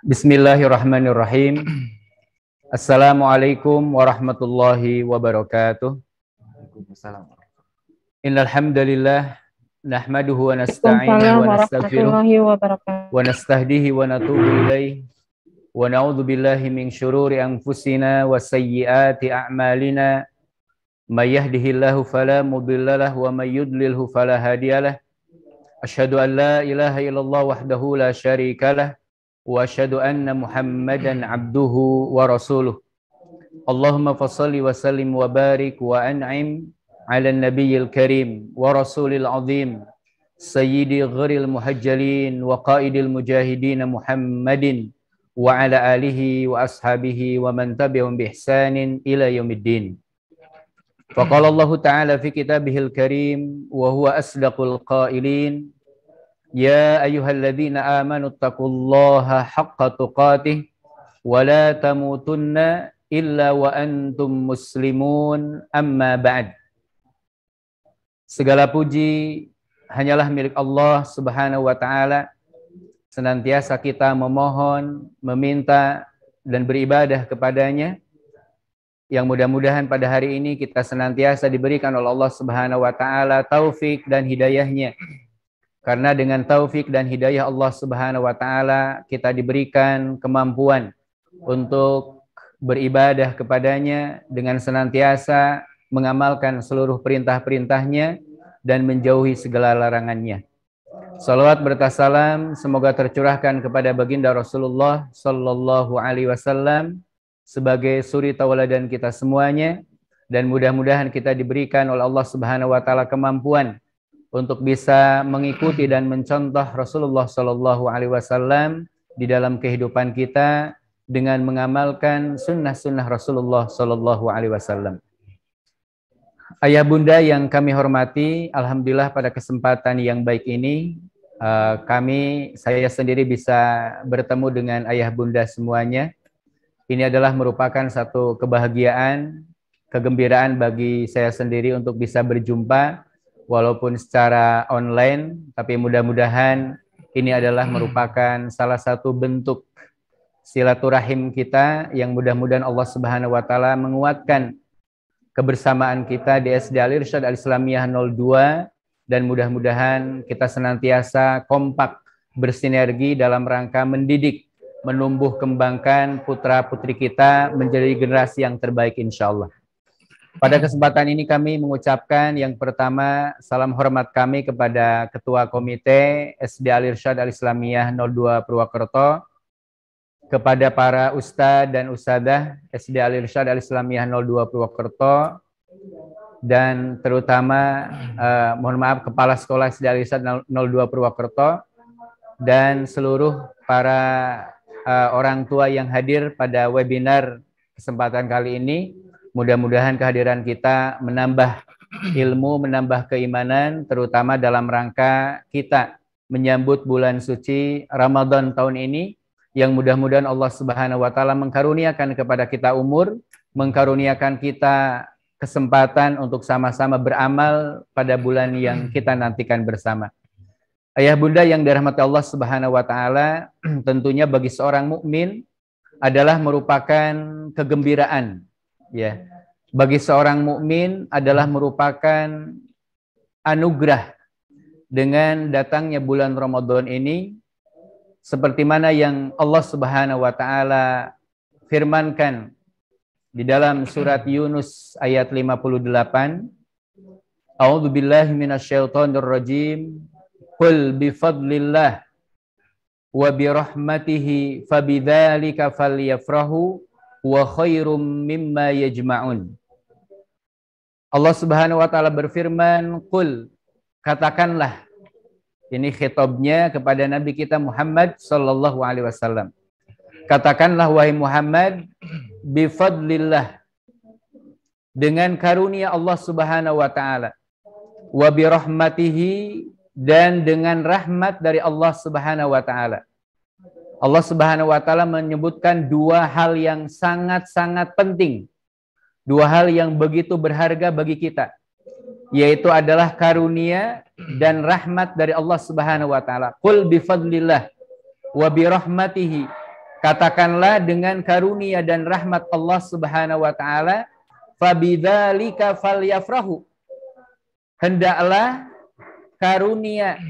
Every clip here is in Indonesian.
Bismillahirrahmanirrahim. Assalamualaikum warahmatullahi wabarakatuh. Innal hamdalillah nahmaduhu wa nasta'inuhu wa nastaghfiruh wa nastahdihi wa natubu ilaihi wa na'udzu billahi min syururi anfusina wa sayyiati a'malina may yahdihillahu fala mudhillalah wa may yudlilhu fala hadiyalah. Asyhadu an la ilaha illallah wahdahu la syarikalah wa asyhadu anna Muhammadan abduhu wa rasuluh. Allahumma fassalli wa sallim wa barik wa an'im ala nabiyyil karim wa rasulil azim sayyidi gharil muhajjalin wa qaidil mujahidin Muhammadin wa ala alihi wa ashabihi wa man tabi'ahum bi ihsanin ila yaumiddin. Faqala Allah ta'ala fi kitabihil karim wa huwa asdaqul qailin. Ya ayyuhalladzina amanu taqullaha haqqa tuqatih wa la tamutunna illa wa antum muslimun, amma ba'd. Segala puji hanyalah milik Allah Subhanahu wa taala. Senantiasa kita memohon, meminta dan beribadah kepadanya, yang mudah-mudahan pada hari ini kita senantiasa diberikan oleh Allah Subhanahu wa taala taufik dan hidayahnya. Karena dengan taufik dan hidayah Allah Subhanahu wa taala kita diberikan kemampuan untuk beribadah kepadanya dengan senantiasa mengamalkan seluruh perintah-perintahnya dan menjauhi segala larangannya. Salawat bertasalam semoga tercurahkan kepada baginda Rasulullah sallallahu alaihi wasallam sebagai suri tauladan kita semuanya, dan mudah-mudahan kita diberikan oleh Allah Subhanahu wa taala kemampuan untuk bisa mengikuti dan mencontoh Rasulullah sallallahu alaihi wasallam di dalam kehidupan kita dengan mengamalkan sunnah-sunnah Rasulullah sallallahu alaihi wasallam. Ayah bunda yang kami hormati, alhamdulillah pada kesempatan yang baik ini saya sendiri bisa bertemu dengan ayah bunda semuanya. Ini adalah merupakan satu kebahagiaan, kegembiraan bagi saya sendiri untuk bisa berjumpa walaupun secara online, tapi mudah-mudahan ini adalah merupakan salah satu bentuk silaturahim kita yang mudah-mudahan Allah Subhanahu wa taala menguatkan kebersamaan kita di SD Al-Irsyad Al-Islamiyah 02, dan mudah-mudahan kita senantiasa kompak bersinergi dalam rangka mendidik, menumbuh kembangkan putra-putri kita menjadi generasi yang terbaik insyaallah. Pada kesempatan ini kami mengucapkan yang pertama salam hormat kami kepada Ketua Komite SD Al-Irsyad Al-Islamiyah 02 Purwokerto, kepada para ustadz dan ustadzah SD Al-Irsyad Al-Islamiyah 02 Purwokerto, dan terutama mohon maaf Kepala Sekolah SD Al-Irsyad 02 Purwokerto, dan seluruh para orang tua yang hadir pada webinar kesempatan kali ini. Mudah-mudahan kehadiran kita menambah ilmu, menambah keimanan, terutama dalam rangka kita menyambut bulan suci Ramadan tahun ini, yang mudah-mudahan Allah Subhanahu wa taala mengkaruniakan kepada kita umur, mengkaruniakan kita kesempatan untuk sama-sama beramal pada bulan yang kita nantikan bersama. Ayah bunda yang dirahmati Allah Subhanahu wa taala, tentunya bagi seorang mukmin adalah merupakan kegembiraan. Ya, bagi seorang mukmin adalah merupakan anugerah dengan datangnya bulan Ramadan ini, seperti mana yang Allah Subhanahu wa taala firmankan di dalam surat Yunus ayat 58. A'udzu billahi minasyaitonir rajim. Qul bi fadlillah wa bi rahmatihi fabidzalika falyafrahu wa khairum mimma yajma'un. Allah Subhanahu wa taala berfirman, qul, katakanlah. Ini khitabnya kepada Nabi kita Muhammad sallallahu alaihi wasallam. Katakanlah wahai Muhammad, bi fadlillah, dengan karunia Allah Subhanahu wa taala, wa bi rahmatihi, dan dengan rahmat dari Allah Subhanahu wa taala. Allah Subhanahu wa taala menyebutkan dua hal yang sangat-sangat penting. Dua hal yang begitu berharga bagi kita, yaitu adalah karunia dan rahmat dari Allah Subhanahu wa taala. Qul bi fadlillah wa bi rahmatihi Katakanlah dengan karunia dan rahmat Allah Subhanahu wa taala, fabidzalika falyafrahu. Hendaklah karunia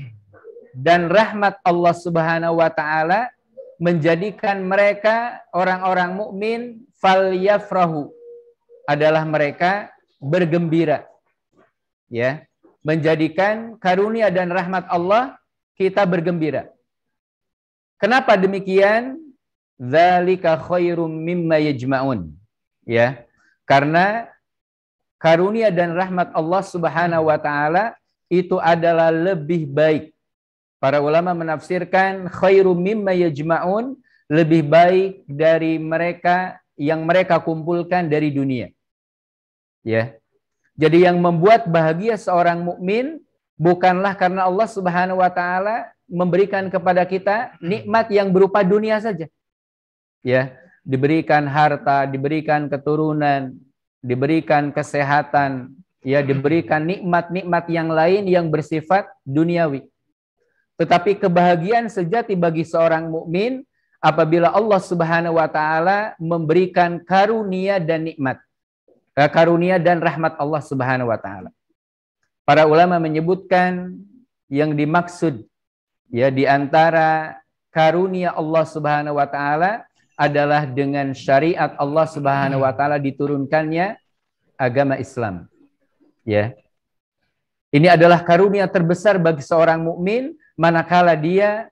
dan rahmat Allah Subhanahu wa taala menjadikan mereka orang-orang mukmin falyafrahu, adalah mereka bergembira. Ya, menjadikan karunia dan rahmat Allah kita bergembira. Kenapa demikian? Dzalika khairum mimma yajma'un. Ya. Karena karunia dan rahmat Allah Subhanahu wa taala itu adalah lebih baik. Para ulama menafsirkan khairum mimma yajma'un, lebih baik dari mereka yang mereka kumpulkan dari dunia. Ya. Jadi yang membuat bahagia seorang mukmin bukanlah karena Allah Subhanahu wa taala memberikan kepada kita nikmat yang berupa dunia saja. Ya, diberikan harta, diberikan keturunan, diberikan kesehatan, ya, diberikan nikmat-nikmat yang lain yang bersifat duniawi. Tetapi kebahagiaan sejati bagi seorang mukmin apabila Allah Subhanahu wa taala memberikan karunia dan nikmat. Karunia dan rahmat Allah Subhanahu wa taala. Para ulama menyebutkan yang dimaksud ya di antara karunia Allah Subhanahu wa taala adalah dengan syariat Allah Subhanahu wa taala diturunkannya agama Islam. Ya. Ini adalah karunia terbesar bagi seorang mukmin manakala dia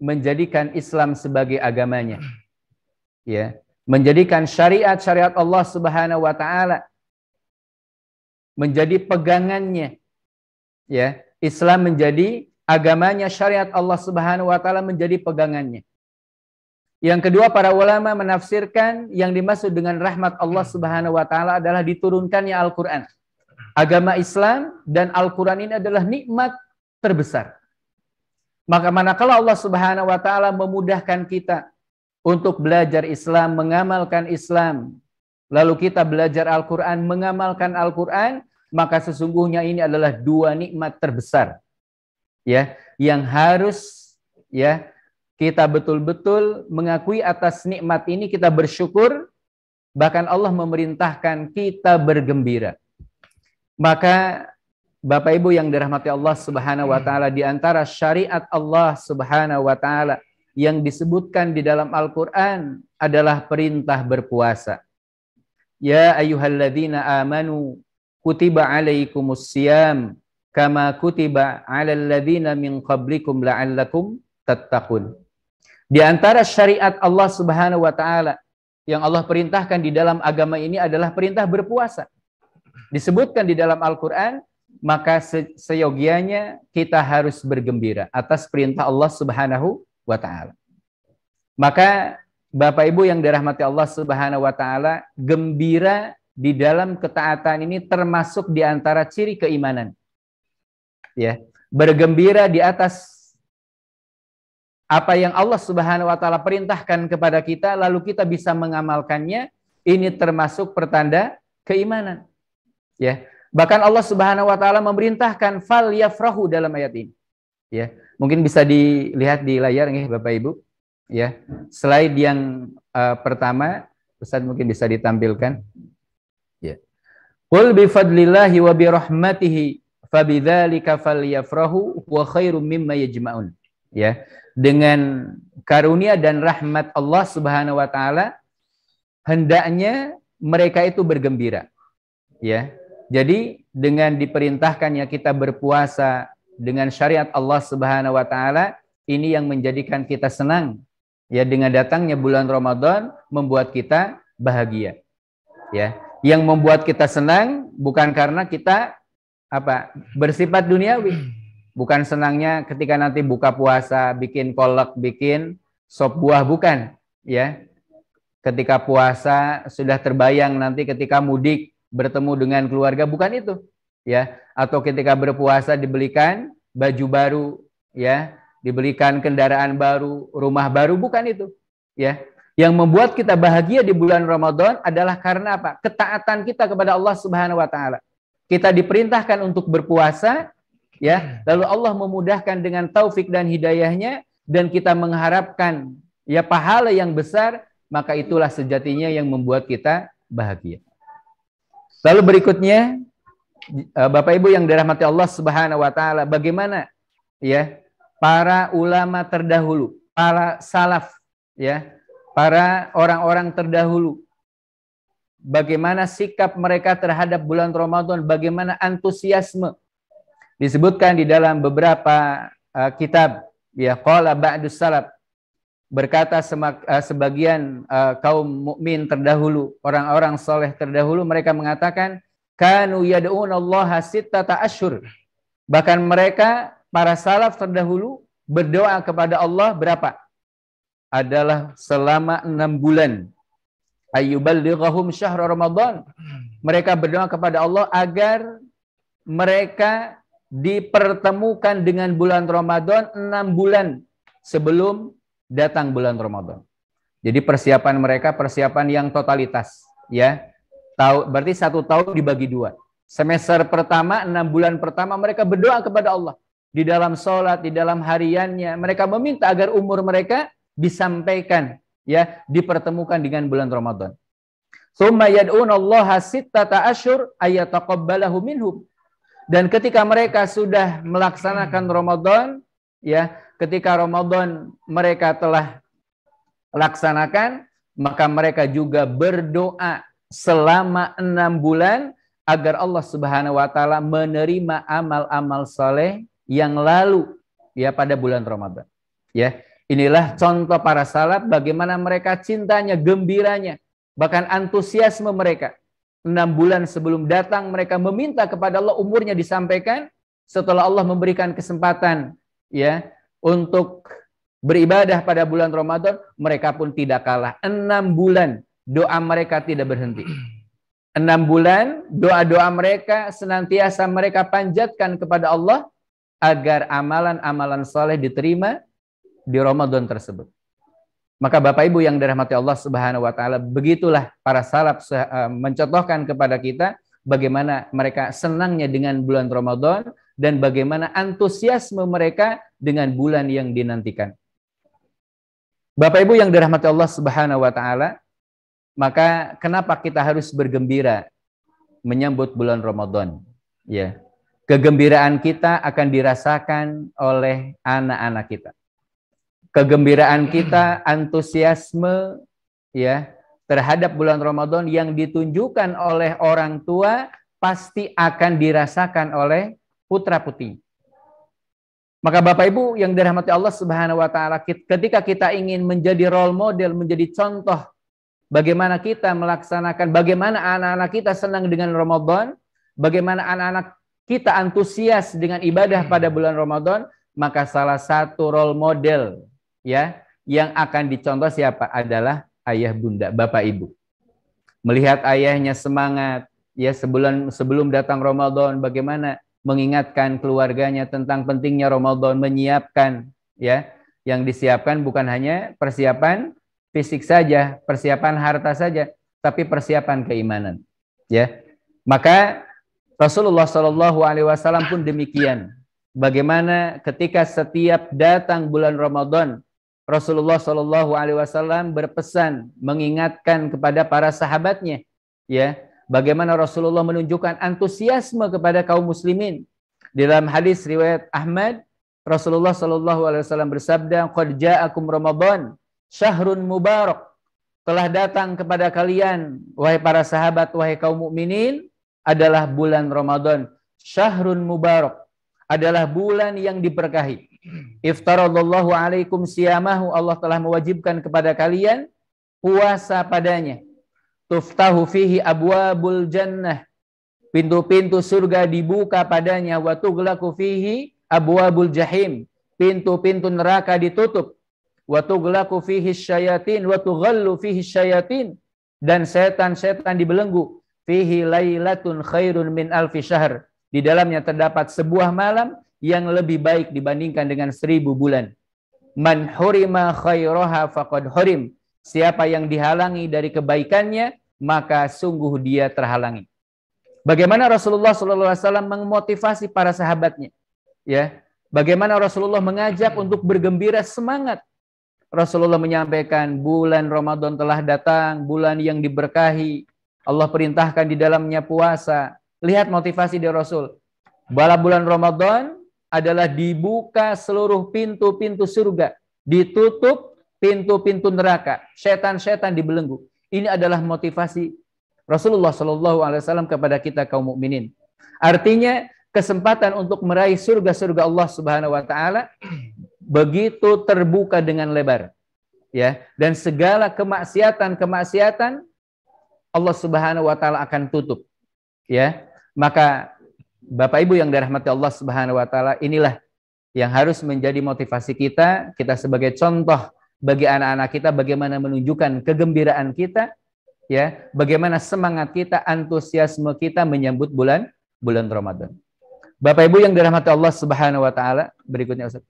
menjadikan Islam sebagai agamanya. Ya, menjadikan syariat-syariat Allah Subhanahu wa taala menjadi pegangannya. Ya, Islam menjadi agamanya, syariat Allah Subhanahu wa taala menjadi pegangannya. Yang kedua, para ulama menafsirkan yang dimaksud dengan rahmat Allah Subhanahu wa taala adalah diturunkannya Al-Qur'an. Agama Islam dan Al-Qur'an ini adalah nikmat terbesar. Maka manakala Allah Subhanahu wa taala memudahkan kita untuk belajar Islam, mengamalkan Islam, lalu kita belajar Al-Qur'an, mengamalkan Al-Qur'an, maka sesungguhnya ini adalah dua nikmat terbesar. Ya, yang harus ya kita betul-betul mengakui atas nikmat ini, kita bersyukur, bahkan Allah memerintahkan kita bergembira. Maka Bapak Ibu yang dirahmati Allah Subhanahu wa taala, di antara syariat Allah Subhanahu wa taala yang disebutkan di dalam Al-Qur'an adalah perintah berpuasa. Ya ayyuhalladzina amanu kutiba alaikumus syiyam kama kutiba alal ladzina min qablikum la'allakum tattaqun. Di antara syariat Allah Subhanahu wa taala yang Allah perintahkan di dalam agama ini adalah perintah berpuasa. Disebutkan di dalam Al-Qur'an, maka seyogianya kita harus bergembira atas perintah Allah Subhanahu wa taala. Maka Bapak Ibu yang dirahmati Allah Subhanahu wa taala, gembira di dalam ketaatan ini termasuk di antara ciri keimanan. Ya, bergembira di atas apa yang Allah Subhanahu wa taala perintahkan kepada kita lalu kita bisa mengamalkannya, ini termasuk pertanda keimanan. Ya. Bahkan Allah Subhanahu wa taala memerintahkan fal yafrahu dalam ayat ini. Ya. Mungkin bisa dilihat di layar nih Bapak Ibu. Ya. Slide yang pertama, Ustaz mungkin bisa ditampilkan. Ya. Qul bi fadlillahi wa bi rahmatihi fabidzalika falyafrahu wa khairum mimma yajma'un. Ya. Dengan karunia dan rahmat Allah Subhanahu wa taala hendaknya mereka itu bergembira. Ya. Jadi dengan diperintahkannya kita berpuasa dengan syariat Allah Subhanahu wa taala, ini yang menjadikan kita senang. Ya, dengan datangnya bulan Ramadan membuat kita bahagia. Ya. Yang membuat kita senang bukan karena kita bersifat duniawi. Bukan senangnya ketika nanti buka puasa, bikin kolak, bikin sop buah, bukan. Ya. Ketika puasa sudah terbayang nanti ketika mudik bertemu dengan keluarga, bukan itu. Ya. Atau ketika berpuasa dibelikan baju baru, ya, dibelikan kendaraan baru, rumah baru, bukan itu. Ya. Yang membuat kita bahagia di bulan Ramadan adalah karena apa? Ketaatan kita kepada Allah Subhanahu wa taala. Kita diperintahkan untuk berpuasa, ya, lalu Allah memudahkan dengan taufik dan hidayahnya, dan kita mengharapkan ya pahala yang besar, maka itulah sejatinya yang membuat kita bahagia. Lalu berikutnya, Bapak Ibu yang dirahmati Allah Subhanahu wa taala, bagaimana ya para ulama terdahulu, para salaf ya, para orang-orang terdahulu, bagaimana sikap mereka terhadap bulan Ramadan, bagaimana antusiasme. Disebutkan di dalam beberapa kitab, ya, qala ba'dus salaf, berkata sebagian kaum mukmin terdahulu, orang-orang soleh terdahulu, mereka mengatakan kanu yad'unallaha sittata asyhur. Bahkan mereka para salaf terdahulu berdoa kepada Allah berapa? Adalah selama 6 bulan. Ayyuballighahum syahr Ramadan. Mereka berdoa kepada Allah agar mereka dipertemukan dengan bulan Ramadan 6 bulan sebelum datang bulan Ramadan. Jadi persiapan mereka persiapan yang totalitas, ya. Berarti 1 tahun dibagi 2. Semester pertama, 6 bulan pertama mereka berdoa kepada Allah. Di dalam sholat, di dalam hariannya, mereka meminta agar umur mereka disampaikan, ya, dipertemukan dengan bulan Ramadan. Tsumma yad'unallaha sittata asyhur ayataqabbalahu minhum. Dan ketika mereka sudah melaksanakan Ramadan, ya, ketika Ramadan mereka telah laksanakan, maka mereka juga berdoa selama 6 bulan agar Allah Subhanahu wa taala menerima amal-amal soleh yang lalu, ya, pada bulan Ramadan. Ya, inilah contoh para salaf bagaimana mereka cintanya, gembiranya, bahkan antusiasme mereka. 6 bulan sebelum datang mereka meminta kepada Allah umurnya disampaikan. Setelah Allah memberikan kesempatan, ya, untuk beribadah pada bulan Ramadan, mereka pun tidak kalah. 6 bulan doa mereka tidak berhenti. 6 bulan doa-doa mereka senantiasa mereka panjatkan kepada Allah agar amalan-amalan soleh diterima di Ramadan tersebut. Maka Bapak Ibu yang dirahmati Allah Subhanahu wa taala, begitulah para salaf mencontohkan kepada kita bagaimana mereka senangnya dengan bulan Ramadan dan bagaimana antusiasme mereka dengan bulan yang dinantikan. Bapak Ibu yang dirahmati Allah Subhanahu wa taala, maka kenapa kita harus bergembira menyambut bulan Ramadan? Ya. Kegembiraan kita akan dirasakan oleh anak-anak kita. Kegembiraan kita, antusiasme, ya, terhadap bulan Ramadan yang ditunjukkan oleh orang tua pasti akan dirasakan oleh putra-putri. Maka Bapak Ibu yang dirahmati Allah Subhanahu wa taala, ketika kita ingin menjadi role model, menjadi contoh bagaimana kita melaksanakan, bagaimana anak-anak kita senang dengan Ramadan, bagaimana anak-anak kita antusias dengan ibadah pada bulan Ramadan, maka salah satu role model, ya, yang akan dicontoh siapa? Adalah ayah bunda, bapak ibu. Melihat ayahnya semangat, ya, sebelum datang Ramadan, bagaimana mengingatkan keluarganya tentang pentingnya Ramadan, menyiapkan, ya, yang disiapkan bukan hanya persiapan fisik saja, persiapan harta saja, tapi persiapan keimanan, ya. Maka Rasulullah Shallallahu Alaihi Wasallam pun demikian. Bagaimana ketika setiap datang bulan Ramadan, Rasulullah Shallallahu Alaihi Wasallam berpesan, mengingatkan kepada para sahabatnya, ya, bagaimana Rasulullah menunjukkan antusiasme kepada kaum muslimin. Dalam hadis riwayat Ahmad, Rasulullah Shallallahu Alaihi Wasallam bersabda, "Qad ja'akum Ramadan, syahrun mubarak." Telah datang kepada kalian, wahai para sahabat, wahai kaum mukminin, adalah bulan Ramadan, syahrun mubarak, adalah bulan yang diberkahi. Iftaradallahu alaikum siyamahu, Allah telah mewajibkan kepada kalian puasa padanya. Tuftahu fihi abwabul jannah, pintu-pintu surga dibuka padanya. Wa tughlaqu fihi abwabul jahim, pintu-pintu neraka ditutup. Wa tughlaqu fihi syayatin wa tughallu fihi syayatin, dan setan-setan dibelenggu. Fihi lailatun khairun min alfi syahr, di dalamnya terdapat sebuah malam yang lebih baik dibandingkan dengan 1000 bulan. Man hurima khairaha faqad hurim, siapa yang dihalangi dari kebaikannya, maka sungguh dia terhalangi. Bagaimana Rasulullah SAW memotivasi para sahabatnya, ya? Bagaimana Rasulullah mengajak untuk bergembira, semangat. Rasulullah menyampaikan bulan Ramadan telah datang, bulan yang diberkahi. Allah perintahkan di dalamnya puasa. Lihat motivasi dari Rasul. Bala bulan Ramadan adalah dibuka seluruh pintu-pintu surga, ditutup pintu-pintu neraka, setan-setan dibelenggu. Ini adalah motivasi Rasulullah SAW kepada kita kaum mukminin. Artinya kesempatan untuk meraih surga-surga Allah Subhanahu wa taala begitu terbuka dengan lebar. Ya, dan segala kemaksiatan Allah Subhanahu wa taala akan tutup. Ya. Maka Bapak Ibu yang dirahmati Allah Subhanahu wa taala, inilah yang harus menjadi motivasi kita sebagai contoh bagi anak-anak kita bagaimana menunjukkan kegembiraan kita, ya, bagaimana semangat kita, antusiasme kita menyambut bulan Ramadan. Bapak Ibu yang dirahmati Allah Subhanahu wa taala, berikutnya Ustaz.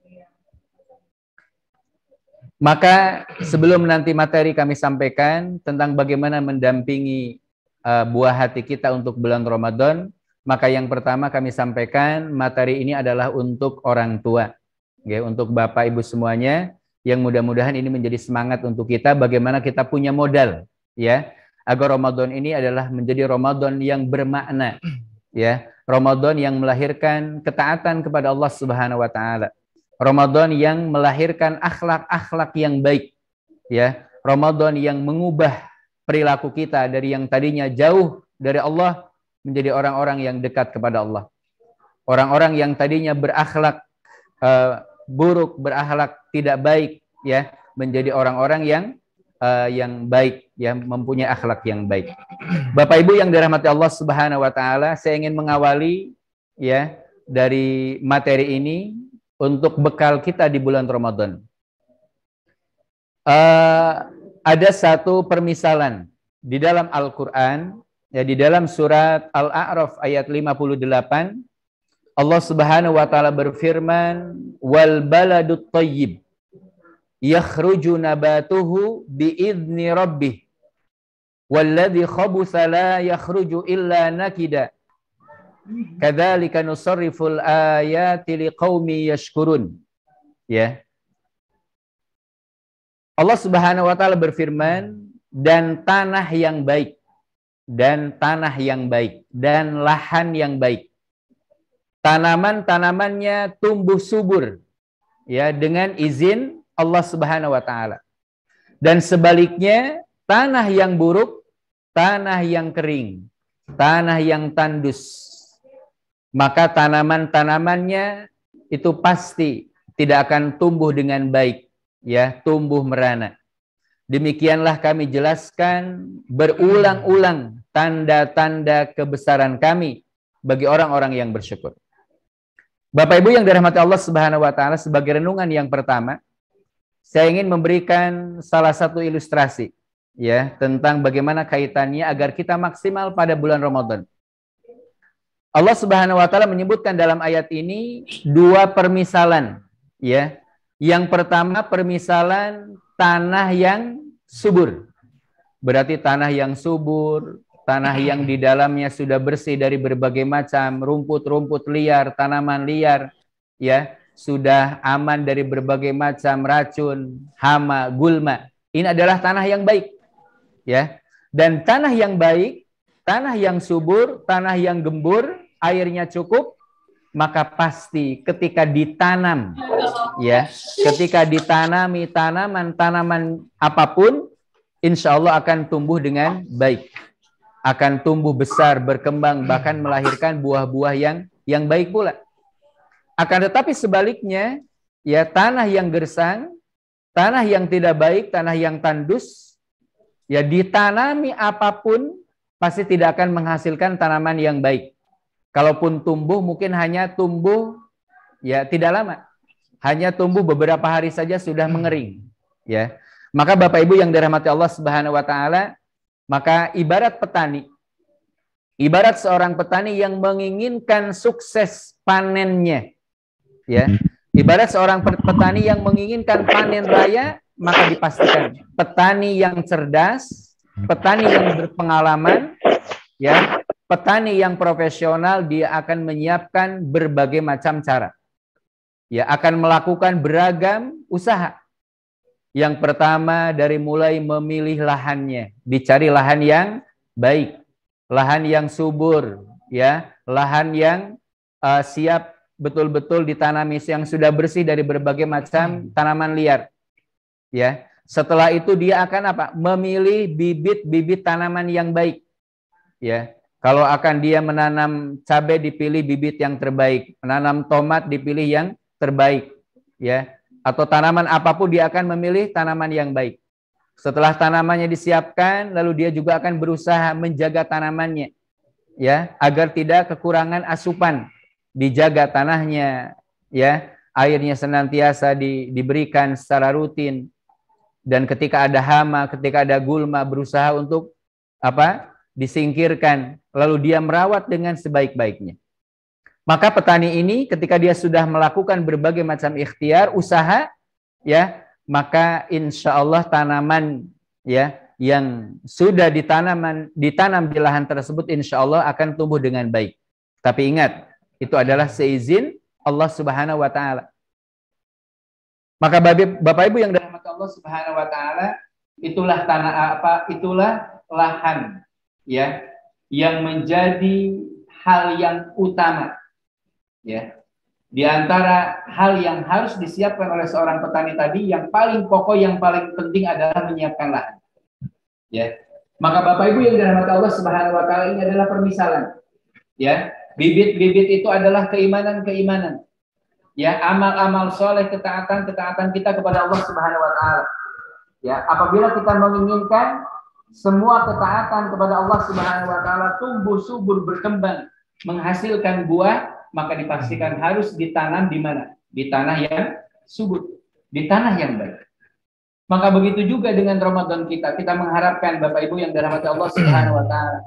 Maka sebelum nanti materi kami sampaikan tentang bagaimana mendampingi buah hati kita untuk bulan Ramadan, maka yang pertama kami sampaikan materi ini adalah untuk orang tua, ya, untuk Bapak Ibu semuanya, yang mudah-mudahan ini menjadi semangat untuk kita bagaimana kita punya modal, ya, agar Ramadan ini adalah menjadi Ramadan yang bermakna, ya, Ramadan yang melahirkan ketaatan kepada Allah Subhanahu wa taala. Ramadan yang melahirkan akhlak-akhlak yang baik, ya. Ramadan yang mengubah perilaku kita dari yang tadinya jauh dari Allah menjadi orang-orang yang dekat kepada Allah. Orang-orang yang tadinya berakhlak buruk, berakhlak tidak baik, ya, menjadi orang-orang yang baik, yang mempunyai akhlak yang baik. Bapak Ibu yang dirahmati Allah Subhanahu wa taala, saya ingin mengawali, ya, dari materi ini untuk bekal kita di bulan Ramadan. Ada satu permisalan di dalam Al-Quran, ya, di dalam surat Al-A'raf ayat 58, Allah Subhanahu wa taala berfirman, "Wal baladut thayyib yakhruju nabatuhu bi'izni rabbih walladzi khabutha la yakhruju illa nakida. Kadzalika nusarriful ayati liqaumi yashkurun." Ya. Allah Subhanahu wa taala berfirman, dan tanah yang baik, dan tanah yang baik, dan lahan yang baik. Tanaman-tanamannya tumbuh subur, ya, dengan izin Allah Subhanahu wa taala. Dan sebaliknya, tanah yang buruk, tanah yang kering, tanah yang tandus, maka tanaman-tanamannya itu pasti tidak akan tumbuh dengan baik, ya, tumbuh merana. Demikianlah kami jelaskan berulang-ulang tanda-tanda kebesaran kami bagi orang-orang yang bersyukur. Bapak Ibu yang dirahmati Allah Subhanahu wa taala, sebagai renungan yang pertama, saya ingin memberikan salah satu ilustrasi, ya, tentang bagaimana kaitannya agar kita maksimal pada bulan Ramadan. Allah Subhanahu wa taala menyebutkan dalam ayat ini dua permisalan, ya. Yang pertama permisalan tanah yang subur. Berarti tanah yang subur, tanah yang di dalamnya sudah bersih dari berbagai macam rumput-rumput liar, tanaman liar, ya, sudah aman dari berbagai macam racun, hama, gulma. Ini adalah tanah yang baik, ya. Dan tanah yang baik, tanah yang subur, tanah yang gembur, airnya cukup, maka pasti ketika ditanam, ya, ketika ditanami tanaman apapun, insya Allah akan tumbuh dengan baik, akan tumbuh besar, berkembang, bahkan melahirkan buah-buah yang baik pula. Akan tetapi sebaliknya, ya, tanah yang gersang, tanah yang tidak baik, tanah yang tandus, ya, ditanami apapun pasti tidak akan menghasilkan tanaman yang baik. Kalaupun tumbuh, mungkin hanya tumbuh, ya, tidak lama, hanya tumbuh beberapa hari saja sudah mengering, ya. Maka Bapak Ibu yang dirahmati Allah Subhanahu wa taala, maka ibarat petani, ibarat seorang petani yang menginginkan sukses panennya, ya, ibarat seorang petani yang menginginkan panen raya, maka dipastikan petani yang cerdas, petani yang berpengalaman, ya, petani yang profesional, dia akan menyiapkan berbagai macam cara, ya, akan melakukan beragam usaha, Yang pertama dari mulai memilih lahannya, dicari lahan yang baik, lahan yang subur, ya, lahan yang siap betul-betul ditanami, yang sudah bersih dari berbagai macam tanaman liar, ya. Setelah itu dia akan apa? Memilih bibit-bibit tanaman yang baik, ya. Kalau akan dia menanam cabai, dipilih bibit yang terbaik, menanam tomat dipilih yang terbaik, ya. Atau tanaman apapun dia akan memilih tanaman yang baik. Setelah tanamannya disiapkan, lalu dia juga akan berusaha menjaga tanamannya, ya, agar tidak kekurangan asupan. Dijaga tanahnya, ya, airnya senantiasa diberikan secara rutin, dan ketika ada hama, ketika ada gulma, berusaha untuk apa? Disingkirkan, lalu dia merawat dengan sebaik-baiknya. Maka petani ini ketika dia sudah melakukan berbagai macam ikhtiar, usaha, ya, maka insya Allah tanaman, ya, yang sudah ditanam di lahan tersebut insya Allah akan tumbuh dengan baik. Tapi ingat, itu adalah seizin Allah Subhanahu wa Ta'ala. Maka Bapak Ibu yang dirahmati Allah Subhanahu wa Ta'ala, itulah tanah apa? Itulah lahan, ya, yang menjadi hal yang utama, ya. Di antara hal yang harus disiapkan oleh seorang petani tadi, yang paling pokok, yang paling penting adalah menyiapkan lahan, ya. Maka Bapak Ibu yang dirahmati Allah Subhanahu wa Ta'ala, ini adalah permisalan, ya. Bibit-bibit itu adalah keimanan-keimanan, ya, amal-amal soleh, ketaatan kita kepada Allah Subhanahu wa Ta'ala. Ya, apabila kita menginginkan semua ketaatan kepada Allah Subhanahu wa Ta'ala tumbuh subur, berkembang, menghasilkan buah, maka dipastikan harus ditanam di mana? Di tanah yang subur, di tanah yang baik. Maka begitu juga dengan Ramadan kita mengharapkan, Bapak Ibu yang dirahmati Allah Subhanahu wa Ta'ala,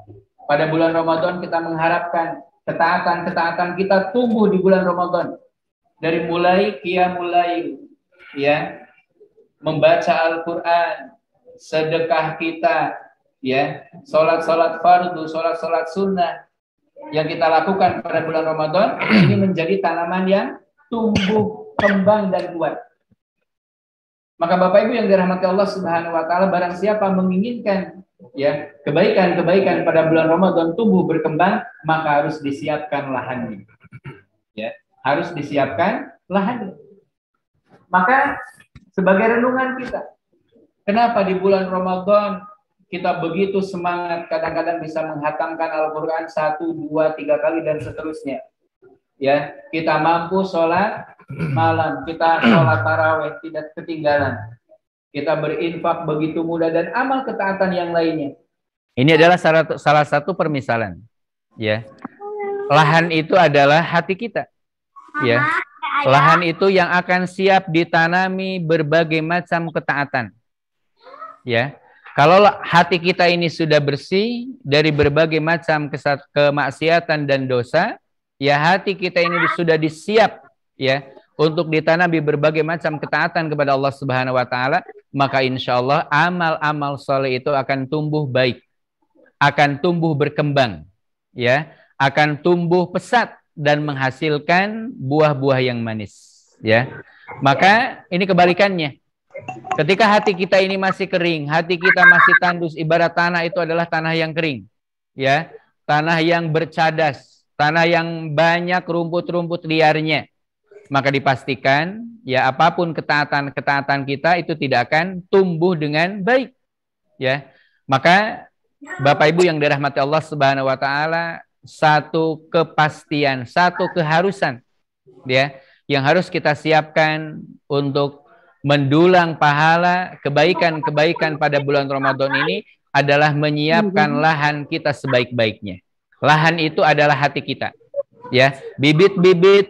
pada bulan Ramadan kita mengharapkan ketaatan kita tumbuh di bulan Ramadan. Dari mulai qiyamul lail, ya, membaca Al-Quran, sedekah kita, ya, sholat fardu, sholat sunnah yang kita lakukan pada bulan Ramadan, ini menjadi tanaman yang tumbuh, kembang, dan kuat. Maka Bapak Ibu yang dirahmati Allah Subhanahu wa Ta'ala, barang siapa menginginkan, ya, kebaikan pada bulan Ramadan tumbuh, berkembang, maka harus disiapkan lahannya, ya, harus disiapkan lahannya. Maka sebagai renungan kita, kenapa di bulan Ramadan kita begitu semangat, kadang-kadang bisa menghatamkan Al-Quran 1, 2, 3 kali dan seterusnya. Ya, kita mampu sholat malam, kita sholat tarawih tidak ketinggalan. Kita berinfak begitu mudah dan amal ketaatan yang lainnya. Ini adalah salah satu permisalan. Ya, lahan itu adalah hati kita. Ya, lahan itu yang akan siap ditanami berbagai macam ketaatan. Ya, kalau hati kita ini sudah bersih dari berbagai macam kemaksiatan dan dosa, ya, hati kita ini sudah disiap, ya, untuk ditanami berbagai macam ketaatan kepada Allah Subhanahu wa Ta'ala, maka insya Allah amal-amal soleh itu akan tumbuh baik, akan tumbuh berkembang, ya, akan tumbuh pesat dan menghasilkan buah-buah yang manis, ya. Maka ini kebalikannya. Ketika hati kita ini masih kering, hati kita masih tandus, ibarat tanah itu adalah tanah yang kering, ya, tanah yang bercadas, tanah yang banyak rumput-rumput liarnya, maka dipastikan, ya, apapun ketaatan kita itu tidak akan tumbuh dengan baik, ya. Maka Bapak Ibu yang dirahmati Allah Subhanahu wa Ta'ala, satu kepastian, satu keharusan, ya, yang harus kita siapkan untuk mendulang pahala kebaikan-kebaikan pada bulan Ramadan ini adalah menyiapkan lahan kita sebaik-baiknya. Lahan itu adalah hati kita, ya. Bibit-bibit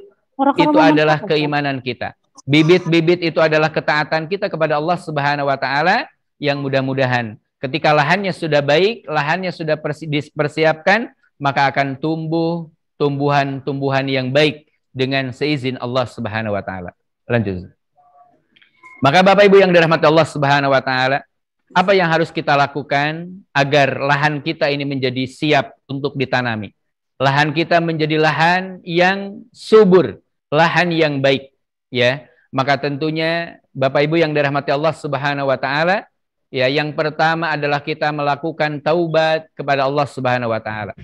itu adalah keimanan kita. Bibit-bibit itu adalah ketaatan kita kepada Allah Subhanahu wa Ta'ala, yang mudah-mudahan ketika lahannya sudah baik, lahannya sudah dipersiapkan, maka akan tumbuh tumbuhan-tumbuhan yang baik dengan seizin Allah Subhanahu wa Ta'ala. Lanjut. Maka Bapak Ibu yang dirahmati Allah Subhanahu wa Ta'ala, apa yang harus kita lakukan agar lahan kita ini menjadi siap untuk ditanami? Lahan kita menjadi lahan yang subur, lahan yang baik, ya. Maka tentunya Bapak Ibu yang dirahmati Allah Subhanahu wa taala, ya, yang pertama adalah kita melakukan taubat kepada Allah Subhanahu wa taala.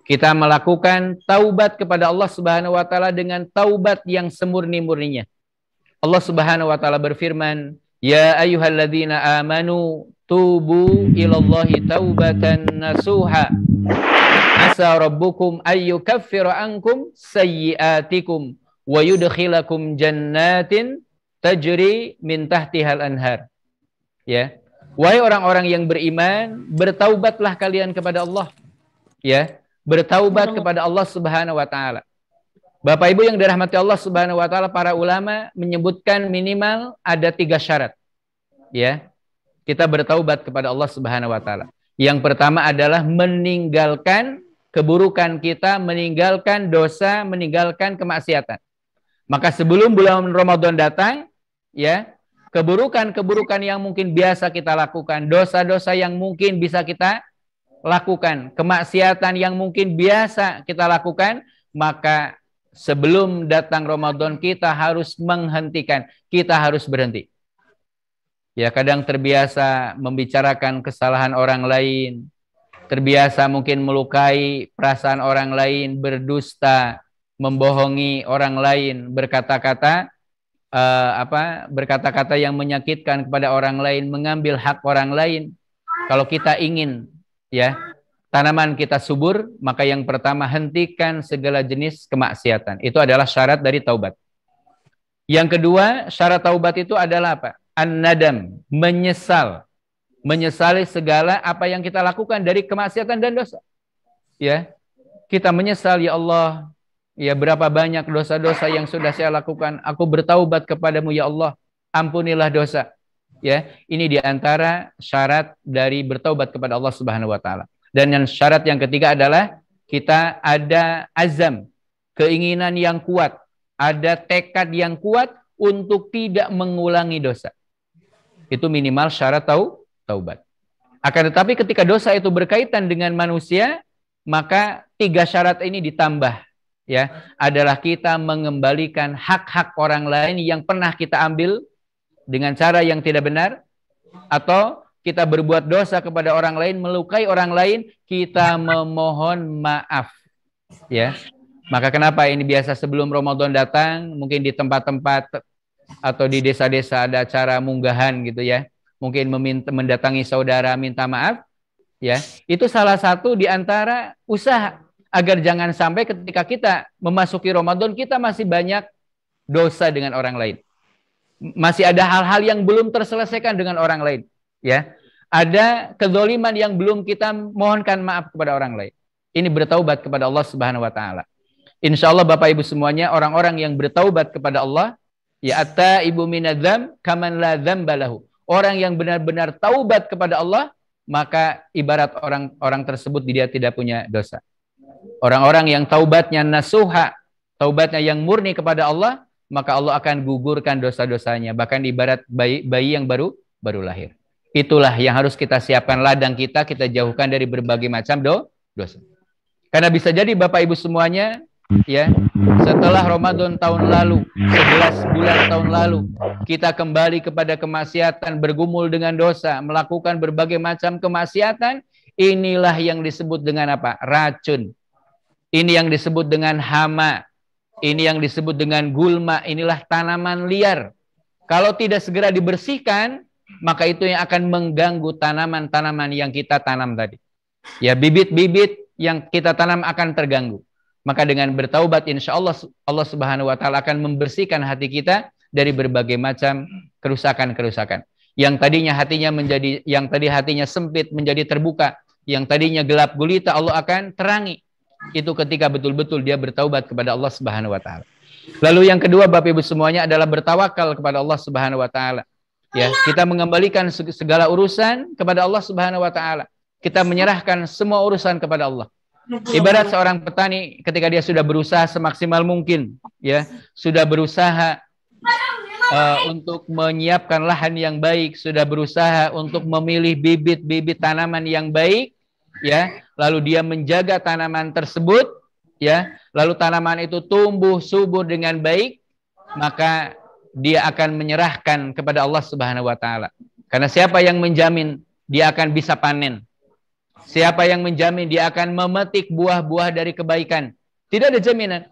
Kita melakukan taubat kepada Allah Subhanahu wa taala dengan taubat yang semurni-murninya. Allah Subhanahu wa taala berfirman, "Ya ayyuhalladzina amanu tubu ilallahi taubatan nasuha. Asa rabbukum ayyukaffira ankum sayyi'atikum wa yudkhilakum jannatin tajri min tahtihal anhar." Ya. Wahai orang-orang yang beriman, bertaubatlah kalian kepada Allah. Ya, bertaubat kepada Allah Subhanahu wa taala. Bapak Ibu yang dirahmati Allah Subhanahu wa taala, para ulama menyebutkan minimal ada 3 syarat. Ya. Kita bertaubat kepada Allah Subhanahu wa taala. Yang pertama adalah meninggalkan keburukan kita, meninggalkan dosa, meninggalkan kemaksiatan. Maka sebelum bulan Ramadan datang, ya, keburukan-keburukan yang mungkin biasa kita lakukan, dosa-dosa yang mungkin bisa kita lakukan, kemaksiatan yang mungkin biasa kita lakukan, maka sebelum datang Ramadan kita harus menghentikan, kita harus berhenti. Ya, kadang terbiasa membicarakan kesalahan orang lain, terbiasa mungkin melukai perasaan orang lain, berdusta, membohongi orang lain, berkata-kata berkata-kata yang menyakitkan kepada orang lain, mengambil hak orang lain. Kalau kita ingin, ya, tanaman kita subur, maka yang pertama hentikan segala jenis kemaksiatan. Itu adalah syarat dari taubat. Yang kedua, syarat taubat itu adalah apa? An-nadam, menyesal. Menyesali segala apa yang kita lakukan dari kemaksiatan dan dosa. Ya. Kita menyesal, ya Allah, ya, berapa banyak dosa-dosa yang sudah saya lakukan. Aku bertaubat kepadamu, ya Allah. Ampunilah dosa. Ya, ini diantara syarat dari bertaubat kepada Allah Subhanahu wa taala. Dan yang syarat yang ketiga adalah kita ada azam, keinginan yang kuat, ada tekad yang kuat untuk tidak mengulangi dosa. Itu minimal syarat taubat. Akan tetapi ketika dosa itu berkaitan dengan manusia, maka 3 syarat ini ditambah, ya, adalah kita mengembalikan hak-hak orang lain yang pernah kita ambil dengan cara yang tidak benar, atau kita berbuat dosa kepada orang lain, melukai orang lain, kita memohon maaf. Ya. Maka kenapa ini biasa sebelum Ramadan datang, mungkin di tempat-tempat atau di desa-desa ada acara munggahan gitu ya. Mungkin mendatangi saudara minta maaf, ya. Itu salah satu di antara usaha agar jangan sampai ketika kita memasuki Ramadan kita masih banyak dosa dengan orang lain. Masih ada hal-hal yang belum terselesaikan dengan orang lain, ya. Ada kezaliman yang belum kita mohonkan maaf kepada orang lain. Ini bertaubat kepada Allah Subhanahu wa taala. Insyaallah Bapak Ibu semuanya, orang-orang yang bertaubat kepada Allah, ya, at-taibu minadzam kaman la dzamba lahu. Orang yang benar-benar taubat kepada Allah, maka ibarat orang tersebut dia tidak punya dosa. Orang-orang yang taubatnya nasuha, taubatnya yang murni kepada Allah, maka Allah akan gugurkan dosa-dosanya, bahkan ibarat bayi yang baru lahir. Itulah yang harus kita siapkan ladang kita jauhkan dari berbagai macam dosa. Karena bisa jadi Bapak Ibu semuanya, ya, setelah Ramadan tahun lalu, 11 bulan tahun lalu, kita kembali kepada kemaksiatan, bergumul dengan dosa, melakukan berbagai macam kemaksiatan. Inilah yang disebut dengan apa? Racun. Ini yang disebut dengan hama. Ini yang disebut dengan gulma. Inilah tanaman liar. Kalau tidak segera dibersihkan, maka itu yang akan mengganggu tanaman-tanaman yang kita tanam tadi. Ya, bibit-bibit yang kita tanam akan terganggu. Maka dengan bertaubat, insya Allah Allah Subhanahu wa taala akan membersihkan hati kita dari berbagai macam kerusakan-kerusakan. Yang tadi hatinya sempit menjadi terbuka, yang tadinya gelap gulita Allah akan terangi. Itu ketika betul-betul dia bertaubat kepada Allah Subhanahu wa taala. Lalu yang kedua Bapak Ibu semuanya adalah bertawakal kepada Allah Subhanahu wa taala. Ya, kita mengembalikan segala urusan kepada Allah Subhanahu wa taala. Kita menyerahkan semua urusan kepada Allah. Ibarat seorang petani ketika dia sudah berusaha semaksimal mungkin, ya, sudah berusaha untuk menyiapkan lahan yang baik, sudah berusaha untuk memilih bibit-bibit tanaman yang baik, ya, lalu dia menjaga tanaman tersebut, ya, lalu tanaman itu tumbuh subur dengan baik, maka dia akan menyerahkan kepada Allah Subhanahu wa taala. Karena siapa yang menjamin dia akan bisa panen? Siapa yang menjamin dia akan memetik buah-buah dari kebaikan? Tidak ada jaminan.